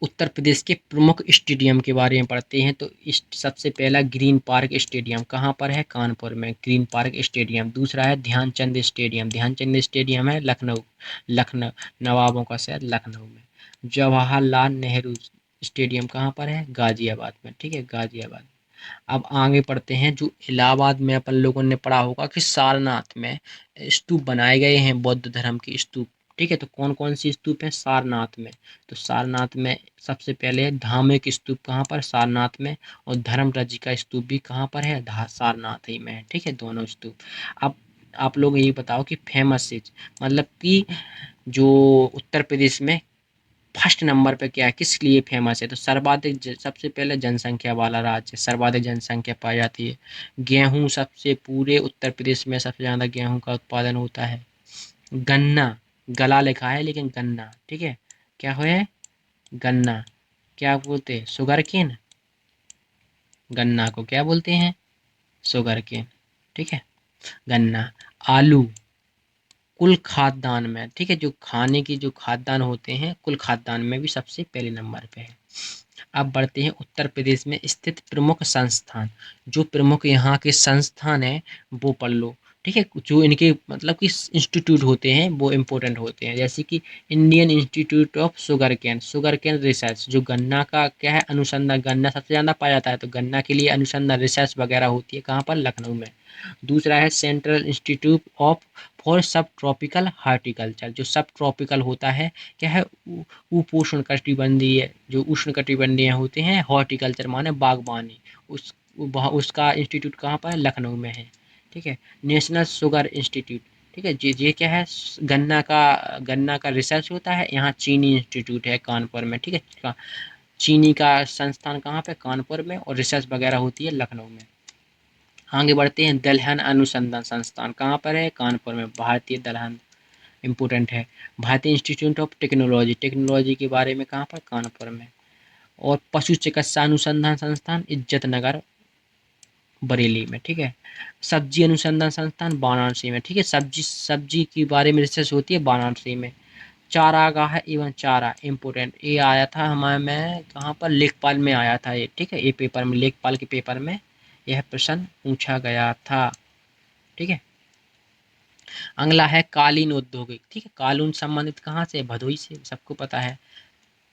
उत्तर प्रदेश के प्रमुख स्टेडियम के बारे में पढ़ते हैं। तो इस सबसे पहला ग्रीन पार्क स्टेडियम कहाँ पर है, कानपुर में, ग्रीन पार्क स्टेडियम। दूसरा है ध्यानचंद स्टेडियम, ध्यानचंद स्टेडियम है लखनऊ, लखनऊ, नवाबों का शहर लखनऊ में। जवाहरलाल नेहरू स्टेडियम कहाँ पर है, गाजियाबाद में, ठीक है, गाजियाबाद। अब आगे पढ़ते हैं, जो इलाहाबाद में अपन लोगों ने पढ़ा होगा कि सारनाथ में स्तूप बनाए गए हैं, बौद्ध धर्म के स्तूप, ठीक है। तो कौन कौन सी स्तूप है सारनाथ में, तो सारनाथ में सबसे पहले है धार्मिक स्तूप, कहाँ पर, सारनाथ में। और धर्मराजी का स्तूप भी कहाँ पर है, सारनाथ ही में है, ठीक है, दोनों स्तूप। अब आप लोग ये बताओ कि फेमस चीज, मतलब कि जो उत्तर प्रदेश में फर्स्ट नंबर पे क्या है, किस लिए फेमस है, तो सर्वाधिक सबसे पहले जनसंख्या वाला राज्य, सर्वाधिक जनसंख्या पाई जाती है। गेहूं, सबसे पूरे उत्तर प्रदेश में सबसे ज़्यादा गेहूं का उत्पादन होता है। गन्ना, गला लिखा है लेकिन गन्ना, ठीक है, क्या है, गन्ना। क्या बोलते हैं, शुगर केन, गन्ना को क्या बोलते हैं, शुगर केन, ठीक है, गन्ना। आलू, कुल खाद्यान्न में, ठीक है, जो खाने की जो खाद्यान्न होते हैं, कुल खाद्यान्न में भी सबसे पहले नंबर पे है। अब बढ़ते हैं उत्तर प्रदेश में स्थित प्रमुख संस्थान, जो प्रमुख यहाँ के संस्थान हैं वो पढ़ लो, ठीक है। जो इनके मतलब कि इंस्टीट्यूट होते हैं वो इम्पोर्टेंट होते हैं, जैसे कि Indian institute of sugar cane research, जो गन्ना का क्या है, अनुसंधान, गन्ना सबसे ज़्यादा पाया जाता है तो गन्ना के लिए अनुसंधान रिसर्च वगैरह होती है, कहाँ पर, लखनऊ में। दूसरा है सेंट्रल इंस्टीट्यूट ऑफ फॉर सब ट्रॉपिकल हार्टिकल्चर, जो सब ट्रॉपिकल होता है, क्या है, उपोष्ण कटिबंधीय, जो उष्ण कटिबंधीय होते हैं, हॉर्टिकल्चर माने बागवानी, उस उसका इंस्टीट्यूट कहाँ पर है, लखनऊ में है, ठीक है। नेशनल शुगर इंस्टीट्यूट, ठीक है, ये क्या है, गन्ना का रिसर्च होता है, यहाँ चीनी इंस्टीट्यूट है कानपुर में, ठीक है। चीनी का संस्थान कहाँ पे, कानपुर में, और रिसर्च वगैरह होती है लखनऊ में। आगे बढ़ते हैं, दलहन अनुसंधान संस्थान कहाँ पर है, कानपुर में, भारतीय दलहन इम्पोर्टेंट है। भारतीय इंस्टीट्यूट ऑफ टेक्नोलॉजी, टेक्नोलॉजी के बारे में कहाँ पर, कानपुर में। और पशु चिकित्सा अनुसंधान संस्थान इज्जत नगर, बरेली में, ठीक है। सब्जी अनुसंधान संस्थान वाराणसी में, ठीक है, सब्जी सब्जी के बारे में रिसर्च होती है वाराणसी में। चारागाह एवं चारा इम्पोर्टेंट, ये आया था हमारे में कहाँ पर, लेखपाल में आया था ये, ठीक है, ये पेपर में, लेखपाल के पेपर में यह प्रश्न पूछा गया था, ठीक है। अगला है कालीन औद्योगिक, ठीक है, कालीन संबंधित कहाँ से, भदोही से, सबको पता है।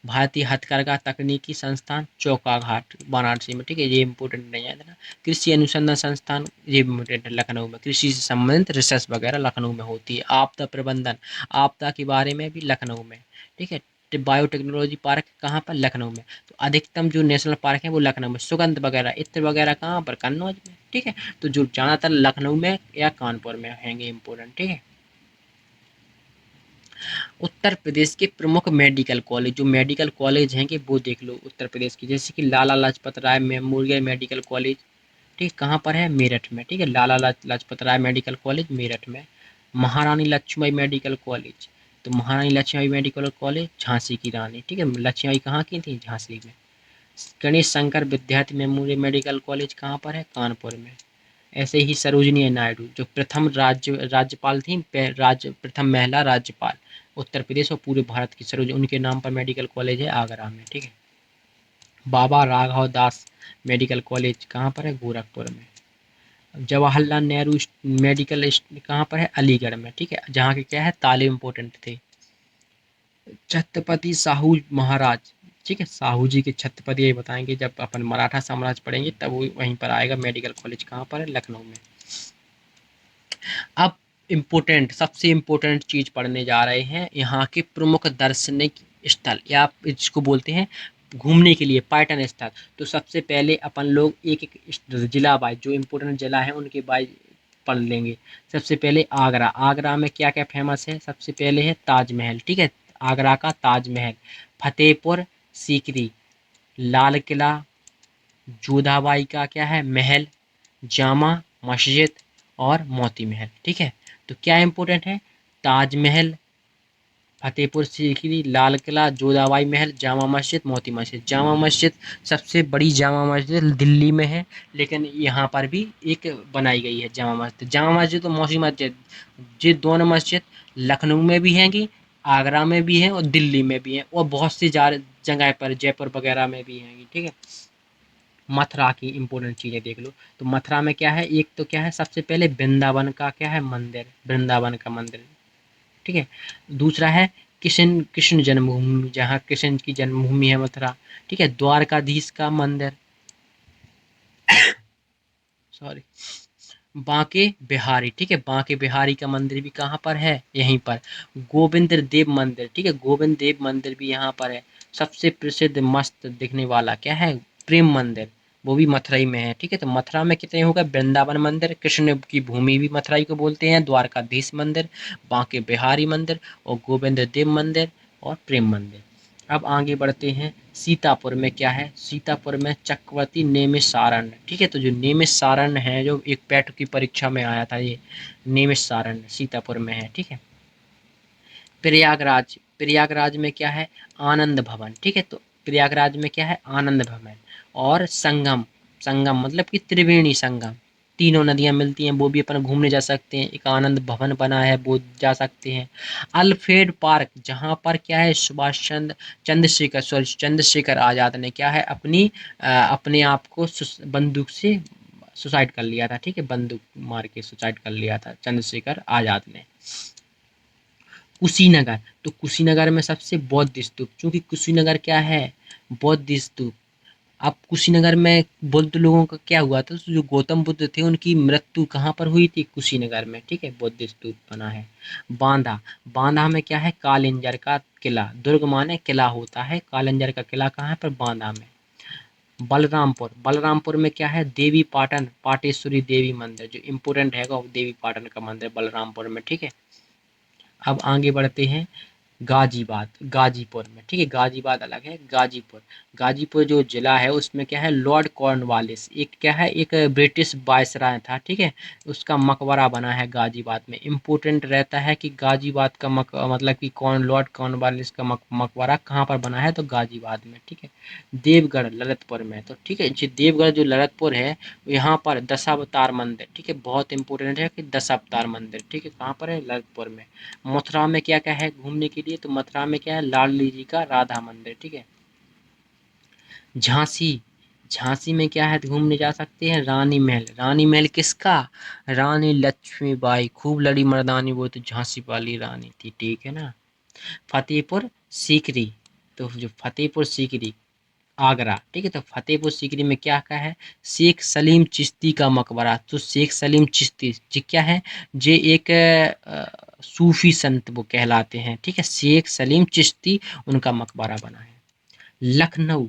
भारतीय हथकरघा तकनीकी संस्थान चौकाघाट वाराणसी में, ठीक है, ये इंपॉर्टेंट नहीं है ना। कृषि अनुसंधान संस्थान, ये इम्पोर्टेंट है, लखनऊ में, कृषि से संबंधित रिसर्च वगैरह लखनऊ में होती है। आपदा प्रबंधन, आपदा के बारे में भी लखनऊ में, ठीक है। बायोटेक्नोलॉजी पार्क कहाँ पर, लखनऊ में। तो अधिकतम जो नेशनल पार्क है वो लखनऊ में। सुगंध वगैरह, इत्र वगैरह कहाँ पर, कन्नौज में, ठीक है। तो जो ज़्यादातर लखनऊ में या कानपुर में होंगे इम्पोर्टेंट, ठीक है। उत्तर प्रदेश के प्रमुख मेडिकल कॉलेज, जो मेडिकल कॉलेज हैं कि वो देख लो उत्तर प्रदेश की, जैसे कि Lala Lajpat Rai memorial medical college, ठीक, कहाँ पर है, मेरठ में, ठीक है, लाला लाजपत राय मेडिकल कॉलेज मेरठ में। महारानी लक्ष्मीबाई मेडिकल कॉलेज, तो महारानी लक्ष्मीबाई मेडिकल कॉलेज झांसी की रानी, ठीक है, लक्ष्मीबाई कहाँ की थी, झांसी में। गणेश शंकर विद्यार्थी मेमोरियल मेडिकल कॉलेज कहाँ पर है, कानपुर में। ऐसे ही सरोजिनी नायडू, जो प्रथम राज्यपाल थी, प्रथम महिला राज्यपाल, उत्तर प्रदेश और पूरे भारत की सर्वोच्च, उनके नाम पर मेडिकल कॉलेज है आगरा में, ठीक है। बाबा राघव दास मेडिकल कॉलेज कहाँ पर है? गोरखपुर में। जवाहरलाल नेहरू मेडिकल कहाँ पर है? अलीगढ़ में, ठीक है, जहाँ के क्या है ताले इम्पोर्टेंट थे। छत्रपति साहू महाराज, ठीक है, साहू जी के छत्रपति यही बताएंगे, जब अपन मराठा साम्राज्य पढ़ेंगे तब वो वहीं पर आएगा। मेडिकल कॉलेज कहाँ पर है? लखनऊ में। अब इम्पोर्टेंट, सबसे इम्पोर्टेंट चीज़ पढ़ने जा रहे हैं, यहाँ के प्रमुख दार्शनिक स्थल, या आप इसको बोलते हैं घूमने के लिए पर्यटन स्थल। तो सबसे पहले अपन लोग एक एक जिला वाइज, जो इम्पोर्टेंट जिला है उनके वाइज पढ़ लेंगे। सबसे पहले आगरा। आगरा में क्या क्या फेमस है? सबसे पहले है ताजमहल, ठीक है, आगरा का ताजमहल। फतेहपुर सीकरी, लाल किला, जोधाबाई का क्या है महल, जामा मस्जिद और मोती महल, ठीक है। तो क्या इंपॉर्टेंट है? ताजमहल, फतेहपुर सीकरी, लाल किला, जोधाबाई महल, जामा मस्जिद, मोती मस्जिद। जामा मस्जिद सबसे बड़ी जामा मस्जिद दिल्ली में है, लेकिन यहाँ पर भी एक बनाई गई है जामा मस्जिद। जामा मस्जिद और मोती मस्जिद, ये दोनों मस्जिद लखनऊ में भी हैंगी, आगरा में भी है और दिल्ली में भी है, और बहुत सी जगह पर जयपुर वगैरह में भी हैंगी, ठीक है। मथुरा की इंपॉर्टेंट चीज़ें देख लो। तो मथुरा में क्या है? एक तो क्या है, सबसे पहले वृंदावन का क्या है मंदिर, वृंदावन का मंदिर, ठीक है। दूसरा है कृष्ण कृष्ण जन्मभूमि, जहाँ कृष्ण की जन्मभूमि है मथुरा, ठीक है। द्वारकाधीश का मंदिर, सॉरी, बांके बिहारी, ठीक है, बांके बिहारी का मंदिर भी कहाँ पर है? यहीं पर। गोविंद देव मंदिर, ठीक है, गोविंद देव मंदिर भी यहाँ पर है। सबसे प्रसिद्ध मस्त दिखने वाला क्या है? प्रेम मंदिर, वो भी मथुरा ही में है, ठीक है। तो मथुरा में कितने होगा? वृंदावन मंदिर, कृष्ण की भूमि भी मथुराई को बोलते हैं, द्वारकाधीश मंदिर, बांके बिहारी मंदिर और गोविंद देव मंदिर और प्रेम मंदिर। अब आगे बढ़ते हैं। सीतापुर में क्या है? सीतापुर में चक्रवर्ती नैमिषारण्य, ठीक है। तो जो नैमिषारण्य है, जो एक पैट की परीक्षा में आया था, ये नैमिषारण्य सीतापुर में है, ठीक है। प्रयागराज, प्रयागराज में क्या है? आनंद भवन, ठीक है। तो प्रयागराज में क्या है? आनंद भवन। और संगम, संगम मतलब कि त्रिवेणी संगम, तीनों नदियां मिलती हैं, वो भी अपन घूमने जा सकते हैं। एक आनंद भवन बना है, वो जा सकते हैं। अल्फ्रेड पार्क, जहाँ पर क्या है सुभाष चंद्र चंद्रशेखर सॉरी चंद्रशेखर आज़ाद ने क्या है अपने आप को बंदूक से सुसाइड कर लिया था, ठीक है, बंदूक मार के सुसाइड कर लिया था चंद्रशेखर आज़ाद ने। कुशीनगर, तो कुशीनगर में सबसे बौद्ध स्तूप, क्योंकि कुशीनगर क्या है? बौद्ध स्तूप। अब कुशीनगर में बौद्ध लोगों का क्या हुआ था? तो जो गौतम बुद्ध थे उनकी मृत्यु कहाँ पर हुई थी? कुशीनगर में, ठीक है, बौद्ध स्तूप बना है। बांदा, बांदा में क्या है? कालिंजर का किला, दुर्ग माने किला होता है, कालिंजर का किला कहाँ है? पर बांदा में। बलरामपुर, बलरामपुर में क्या है? देवी पाटन पाटेश्वरी देवी मंदिर, जो इम्पोर्टेंट है वो देवी पाटन का मंदिर बलरामपुर में, ठीक है। अब आगे बढ़ते हैं। गाजीबाद, गाजीपुर में, ठीक है, गाजीबाद अलग है, गाजीपुर, गाजीपुर जो जिला है उसमें क्या है? लॉर्ड कॉर्नवालिस, एक क्या है? एक ब्रिटिश वायसराय था, ठीक है, उसका मकबरा बना है गाजीबाद में। इम्पोर्टेंट रहता है कि गाजीबाद का मतलब कि कौन लॉर्ड कॉर्नवालिस का मकबरा कहाँ पर बना है? तो गाजीबाद में, ठीक है। देवगढ़ ललितपुर में, तो ठीक है, जो देवगढ़ जो ललितपुर है, यहाँ पर दशावतार मंदिर, ठीक है, बहुत इंपॉर्टेंट है कि दशावतार मंदिर, ठीक है, कहाँ पर है? ललितपुर में। मथुरा में क्या क्या है घूमने के लिए? तो मथुरा में क्या है? लाडली जी का राधा मंदिर, ठीक है। झांसी, झांसी में क्या है? घूमने जा सकते हैं रानी महल, रानी महल किसका? रानी लक्ष्मीबाई, खूब लड़ी मर्दानी, वो तो झांसी वाली रानी थी, ठीक है ना। फतेहपुर सीकरी, तो जो फतेहपुर सीकरी आगरा, ठीक है, तो फतेहपुर सीकरी में क्या क्या है? शेख सलीम चिश्ती का मकबरा। तो शेख सलीम चिश्ती जी क्या है? जे एक सूफी संत वो कहलाते हैं, ठीक है, शेख सलीम चिश्ती, उनका मकबरा बना है। लखनऊ,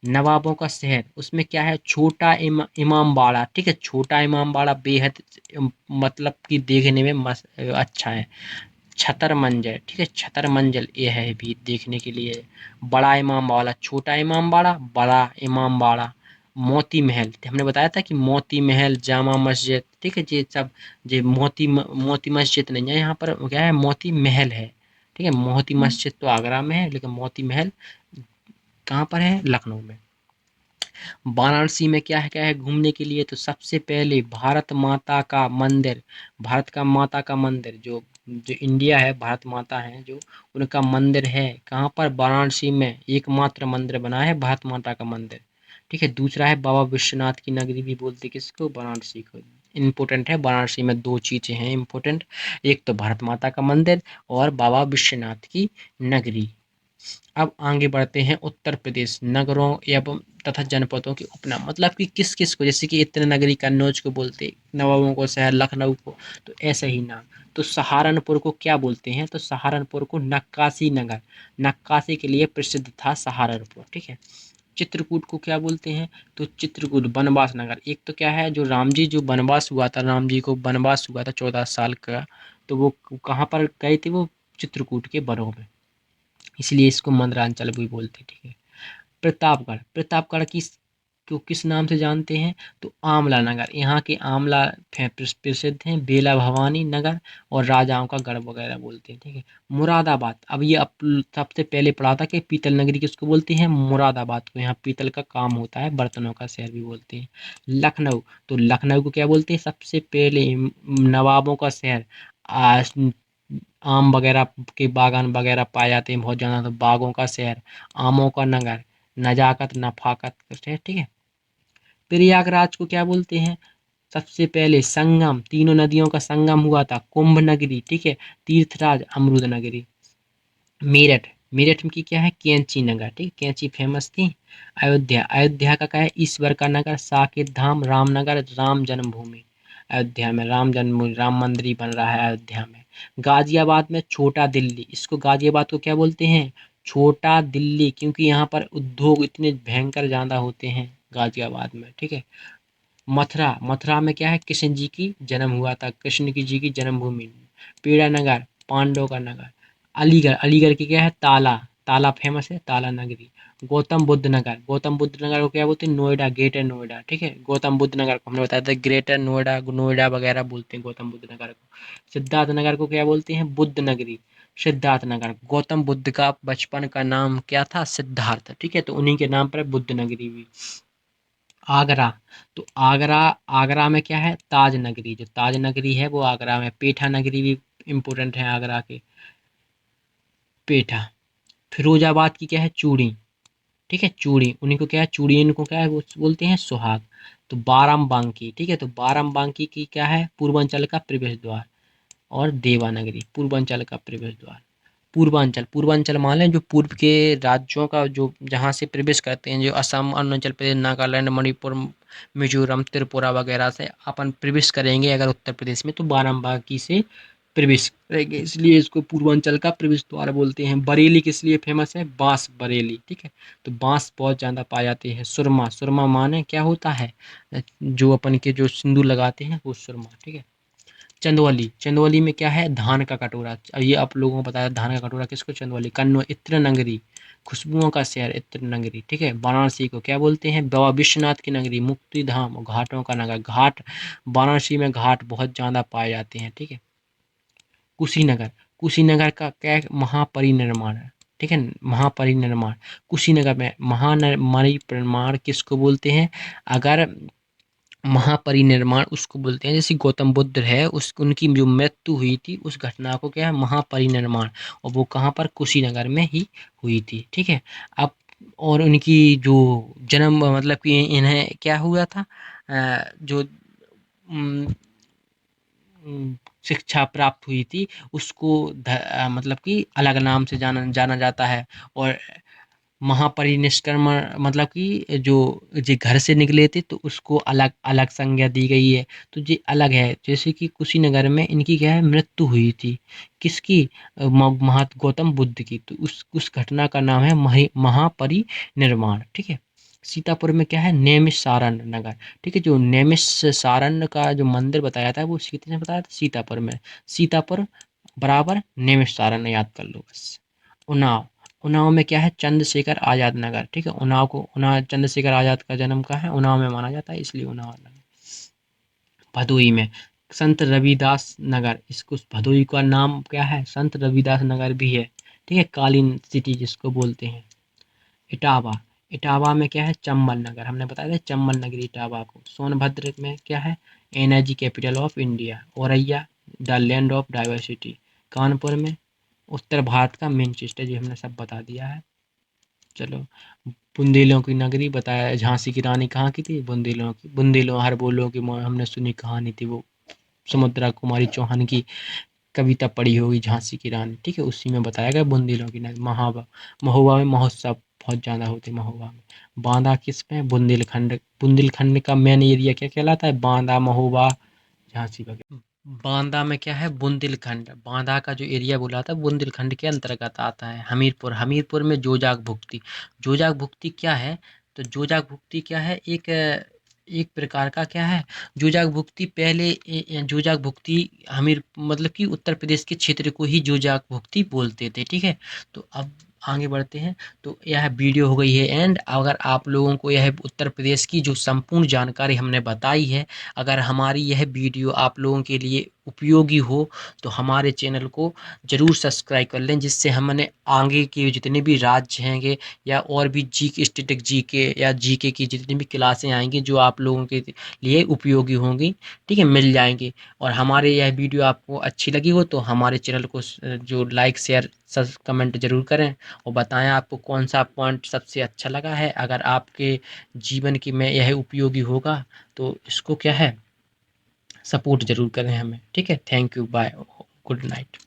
नवाबों का शहर, उसमें क्या है? छोटा इमाम बाड़ा, ठीक है, छोटा इमाम बाड़ा बेहद मतलब कि देखने में अच्छा है। छतर मंजर, ठीक है, छतर मंजल ये है भी देखने के लिए। बड़ा इमाम बाड़ा, छोटा इमाम बाड़ा, बड़ा इमाम बाड़ा। मोती महल, तो हमने बताया था कि मोती महल, जामा मस्जिद, ठीक है, ये सब, ये मोती मस्जिद नहीं है, यहाँ पर क्या है? मोती महल है, ठीक है। मोती मस्जिद तो आगरा में है, लेकिन मोती महल कहाँ पर है? लखनऊ में। वाराणसी में क्या है घूमने के लिए? तो सबसे पहले भारत माता का मंदिर, भारत का माता का मंदिर जो जो इंडिया है, भारत माता है जो, उनका मंदिर है कहाँ पर, वाराणसी में एकमात्र मंदिर बना है भारत माता का मंदिर। ठीक है, दूसरा है बाबा विश्वनाथ की नगरी भी बोलते किसको, वाराणसी को। इम्पोर्टेंट है, वाराणसी में दो चीजें हैं इम्पोर्टेंट, एक तो भारत माता का मंदिर और बाबा विश्वनाथ की नगरी। अब आगे बढ़ते हैं उत्तर प्रदेश, नगरों एवं तथा जनपदों के उपनाम, मतलब कि किस किस को, जैसे कि इत्र नगरी कन्नौज को बोलते, नवाबों को शहर लखनऊ को, तो ऐसे ही नाम। तो सहारनपुर को क्या बोलते हैं, तो सहारनपुर को नक्काशी नगर, नक्काशी के लिए प्रसिद्ध था सहारनपुर। ठीक है, चित्रकूट को क्या बोलते हैं, तो चित्रकूट वनवास नगर, एक तो क्या है, जो राम जी जो वनवास हुआ था, राम जी को वनवास हुआ था 14 साल का, तो वो कहाँ पर गए थे, वो चित्रकूट के वनों में, इसलिए इसको मंदरांचल भी बोलते। ठीक है, प्रतापगढ़, प्रतापगढ़ किस नाम से जानते हैं, तो आमला नगर, यहाँ के आमला प्रसिद्ध हैं, बेला भवानी नगर और राजाओं का गढ़ वगैरह बोलते हैं। ठीक है, मुरादाबाद, अब ये सबसे पहले पढ़ा था कि पीतल नगरी किसको बोलते हैं, मुरादाबाद को, यहाँ पीतल का काम होता है, बर्तनों का शहर भी बोलते हैं। लखनऊ, तो लखनऊ को क्या बोलते हैं, सबसे पहले नवाबों का शहर, आम वगैरह के बागान वगैरह पाए जाते हैं बहुत ज़्यादा, तो बागों का शहर, आमों का नगर, नजाकत नफाकत का शहर। ठीक है, प्रयागराज को क्या बोलते हैं, सबसे पहले संगम, तीनों नदियों का संगम हुआ था, कुंभ नगरी। ठीक है, तीर्थराज, अमरुद नगरी। मेरठ, मेरठ में की क्या है, कैंची नगर। ठीक, कैंची फेमस थी। अयोध्या, अयोध्या का क्या है, ईश्वर का नगर, साकेत धाम, रामनगर, राम जन्मभूमि। अयोध्या में राम जन्मभूमि, राम मंदिर ही बन रहा है अयोध्या में। गाजियाबाद में छोटा दिल्ली, इसको गाजियाबाद को क्या बोलते हैं, छोटा दिल्ली, क्योंकि यहाँ पर उद्योग इतने भयंकर ज़्यादा होते हैं गाजियाबाद में। ठीक है, मथुरा, मथुरा में क्या है, कृष्ण जी की जन्म हुआ था, कृष्ण की जी की जन्मभूमि। पेड़ा नगर, पांडव का नगर। अलीगढ़, अलीगढ़ की क्या है, ताला, ताला फेमस है, ताला नगरी। गौतम बुद्ध नगर, गौतम बुद्ध नगर को क्या बोलते हैं, नोएडा, ग्रेटर नोएडा। ठीक है, गौतम बुद्ध नगर को हमने बताया था ग्रेटर नोएडा, नोएडा वगैरह बोलते हैं गौतम बुद्ध नगर को। सिद्धार्थ नगर को क्या बोलते हैं, बुद्ध नगरी, सिद्धार्थ नगर। गौतम बुद्ध का बचपन का नाम क्या था, सिद्धार्थ। ठीक है, तो उन्हीं के नाम पर बुद्ध नगरी भी। आगरा, तो आगरा, आगरा में क्या है, ताज नगरी, जो ताज नगरी है वो आगरा में। पेठा नगरी भी इम्पोर्टेंट है आगरा के, पेठा। फिरोजाबाद की क्या है, चूड़ी। ठीक है, चूड़ी, उन्हीं को क्या है, चूड़ी इनको क्या है, वो बोलते हैं सुहाग। तो बारामबांकी, ठीक है, तो बारामबांकी की क्या है, पूर्वांचल का प्रवेश द्वार। और देवानगरी, पूर्वांचल का प्रवेश द्वार। पूर्वांचल, पूर्वांचल मान लें जो पूर्व के राज्यों का, जो जहाँ से प्रवेश करते हैं, जो असम, अरुणाचल प्रदेश, नागालैंड, मणिपुर, मिजोरम, त्रिपुरा वगैरह से अपन प्रवेश करेंगे अगर उत्तर प्रदेश में, तो बारामबांकी से प्रवेश करेंगे, इसलिए इसको पूर्वांचल का प्रवेश द्वार बोलते हैं। बरेली किस लिए फेमस है, बांस बरेली। ठीक है, तो बांस बहुत ज़्यादा पाए जाते हैं। सुरमा, सुरमा माने क्या होता है, जो अपन के जो सिंदूर लगाते हैं वो सुरमा। ठीक है, चंदौली, चंदौली में क्या है, धान का कटोरा, ये आप लोगों को बताया, धान का कटोरा किसको, चंदौली। कन्नौज, इत्र नगरी, खुशबुओं का शहर, इत्र नगरी। ठीक है, वाराणसी को क्या बोलते हैं, बाबा विश्वनाथ की नगरी, मुक्ति धाम, घाटों का नगर, घाट, वाराणसी में घाट बहुत ज़्यादा पाए जाते हैं। ठीक है, कुशीनगर, कुशीनगर का क्या है, महापरिनिर्माण है। ठीक है, महापरिनिर्माण, कुशीनगर में महापरिनिर्माण किसको बोलते हैं, अगर महापरिनिर्माण उसको बोलते हैं, जैसे गौतम बुद्ध है, उस उनकी जो मृत्यु हुई थी उस घटना को क्या है, महापरिनिर्माण, और वो कहाँ पर, कुशीनगर में ही हुई थी। ठीक है, अब और उनकी जो जन्म, मतलब कि इन्हें क्या हुआ था, जो उम, शिक्षा प्राप्त हुई थी उसको मतलब कि अलग नाम से जाना जाना जाता है। और महापरिनिष्क्रमण मतलब कि जो जे घर से निकले थे तो उसको अलग अलग संज्ञा दी गई है, तो ये अलग है। जैसे कि कुशीनगर में इनकी क्या है, मृत्यु हुई थी, किसकी, गौतम बुद्ध की, तो उस घटना का नाम है महापरिनिर्वाण। ठीक है, सीतापुर में क्या है, नैमिषारण्य नगर। ठीक है, जो नैमिषारण्य का जो मंदिर बताया था वो कितने बताया था, सीतापुर में। सीतापुर बराबर नैमिषारण्य, याद कर लो बस। उन्नाव, उन्नाव में क्या है, चंद्रशेखर आजाद नगर। ठीक है, उन्नाव को, उन्नाव चंद्रशेखर आजाद का जन्म कहाँ है, उन्नाव में माना जाता है, इसलिए उन्नाव नगर। भदोई में संत रविदास नगर, इसको भदोई का नाम क्या है, संत रविदास नगर भी है। ठीक है, कालीन सिटी जिसको बोलते हैं। इटावा, इटावा में क्या है, चंबल नगर, हमने बताया था चंबल नगरी इटावा को। सोनभद्र में क्या है, energy capital of India. Auraiya, the land of diversity, Kanpur में। उत्तर भारत का मैनचेस्टर, ये हमने सब बता दिया है। चलो, बुंदेलों की नगरी बताया, झांसी की रानी कहाँ की थी? बुंदेलों की। बुंदेलों हर बोलो की हमने सुनी कहानी थी, वो सुमित्रा कुमारी चौहान की कविता पढ़ी होगी, झांसी की रानी, ठीक है, उसी में बताया गया बुंदेलों की नगरी। महोबा में महोत्सव बहुत ज़्यादा होते हैं महोबा में। बांदा किस में? बुंदेलखंड। बुंदेलखंड का मेन एरिया क्या कहलाता है? बांदा, महोबा, झांसी वगैरह। बांदा में क्या है? बुंदेलखंड। बांदा का जो एरिया बोला था बुंदेलखंड के अंतर्गत आता है। हमीरपुर, हमीरपुर में जोजाक भुक्ती। जोजाक भुक्ती क्या है? तो जोजाक भुक्ती क्या है? एक प्रकार का क्या है? जोजाक भुक्ती पहले जोजाक भुक्ती हमीर मतलब कि उत्तर प्रदेश के क्षेत्र को ही जोजाक भुक्ती बोलते थे, ठीक है। तो अब आगे बढ़ते हैं। तो यह वीडियो हो गई है एंड। अगर आप लोगों को यह उत्तर प्रदेश की जो संपूर्ण जानकारी हमने बताई है, अगर हमारी यह वीडियो आप लोगों के लिए उपयोगी हो तो हमारे चैनल को ज़रूर सब्सक्राइब कर लें, जिससे हमने आगे के जितने भी राज्य हैंगे या और भी जी के स्टैटिक जी के या जी के की जितनी भी क्लासें आएंगी जो आप लोगों के लिए उपयोगी होंगी, ठीक है, मिल जाएंगी। और हमारे यह वीडियो आपको अच्छी लगी हो तो हमारे चैनल को जो लाइक शेयर कमेंट ज़रूर करें और बताएं आपको कौन सा पॉइंट सबसे अच्छा लगा है। अगर आपके जीवन की में यह उपयोगी होगा तो इसको क्या है, सपोर्ट ज़रूर करें हमें, ठीक है। Thank you, bye, good night.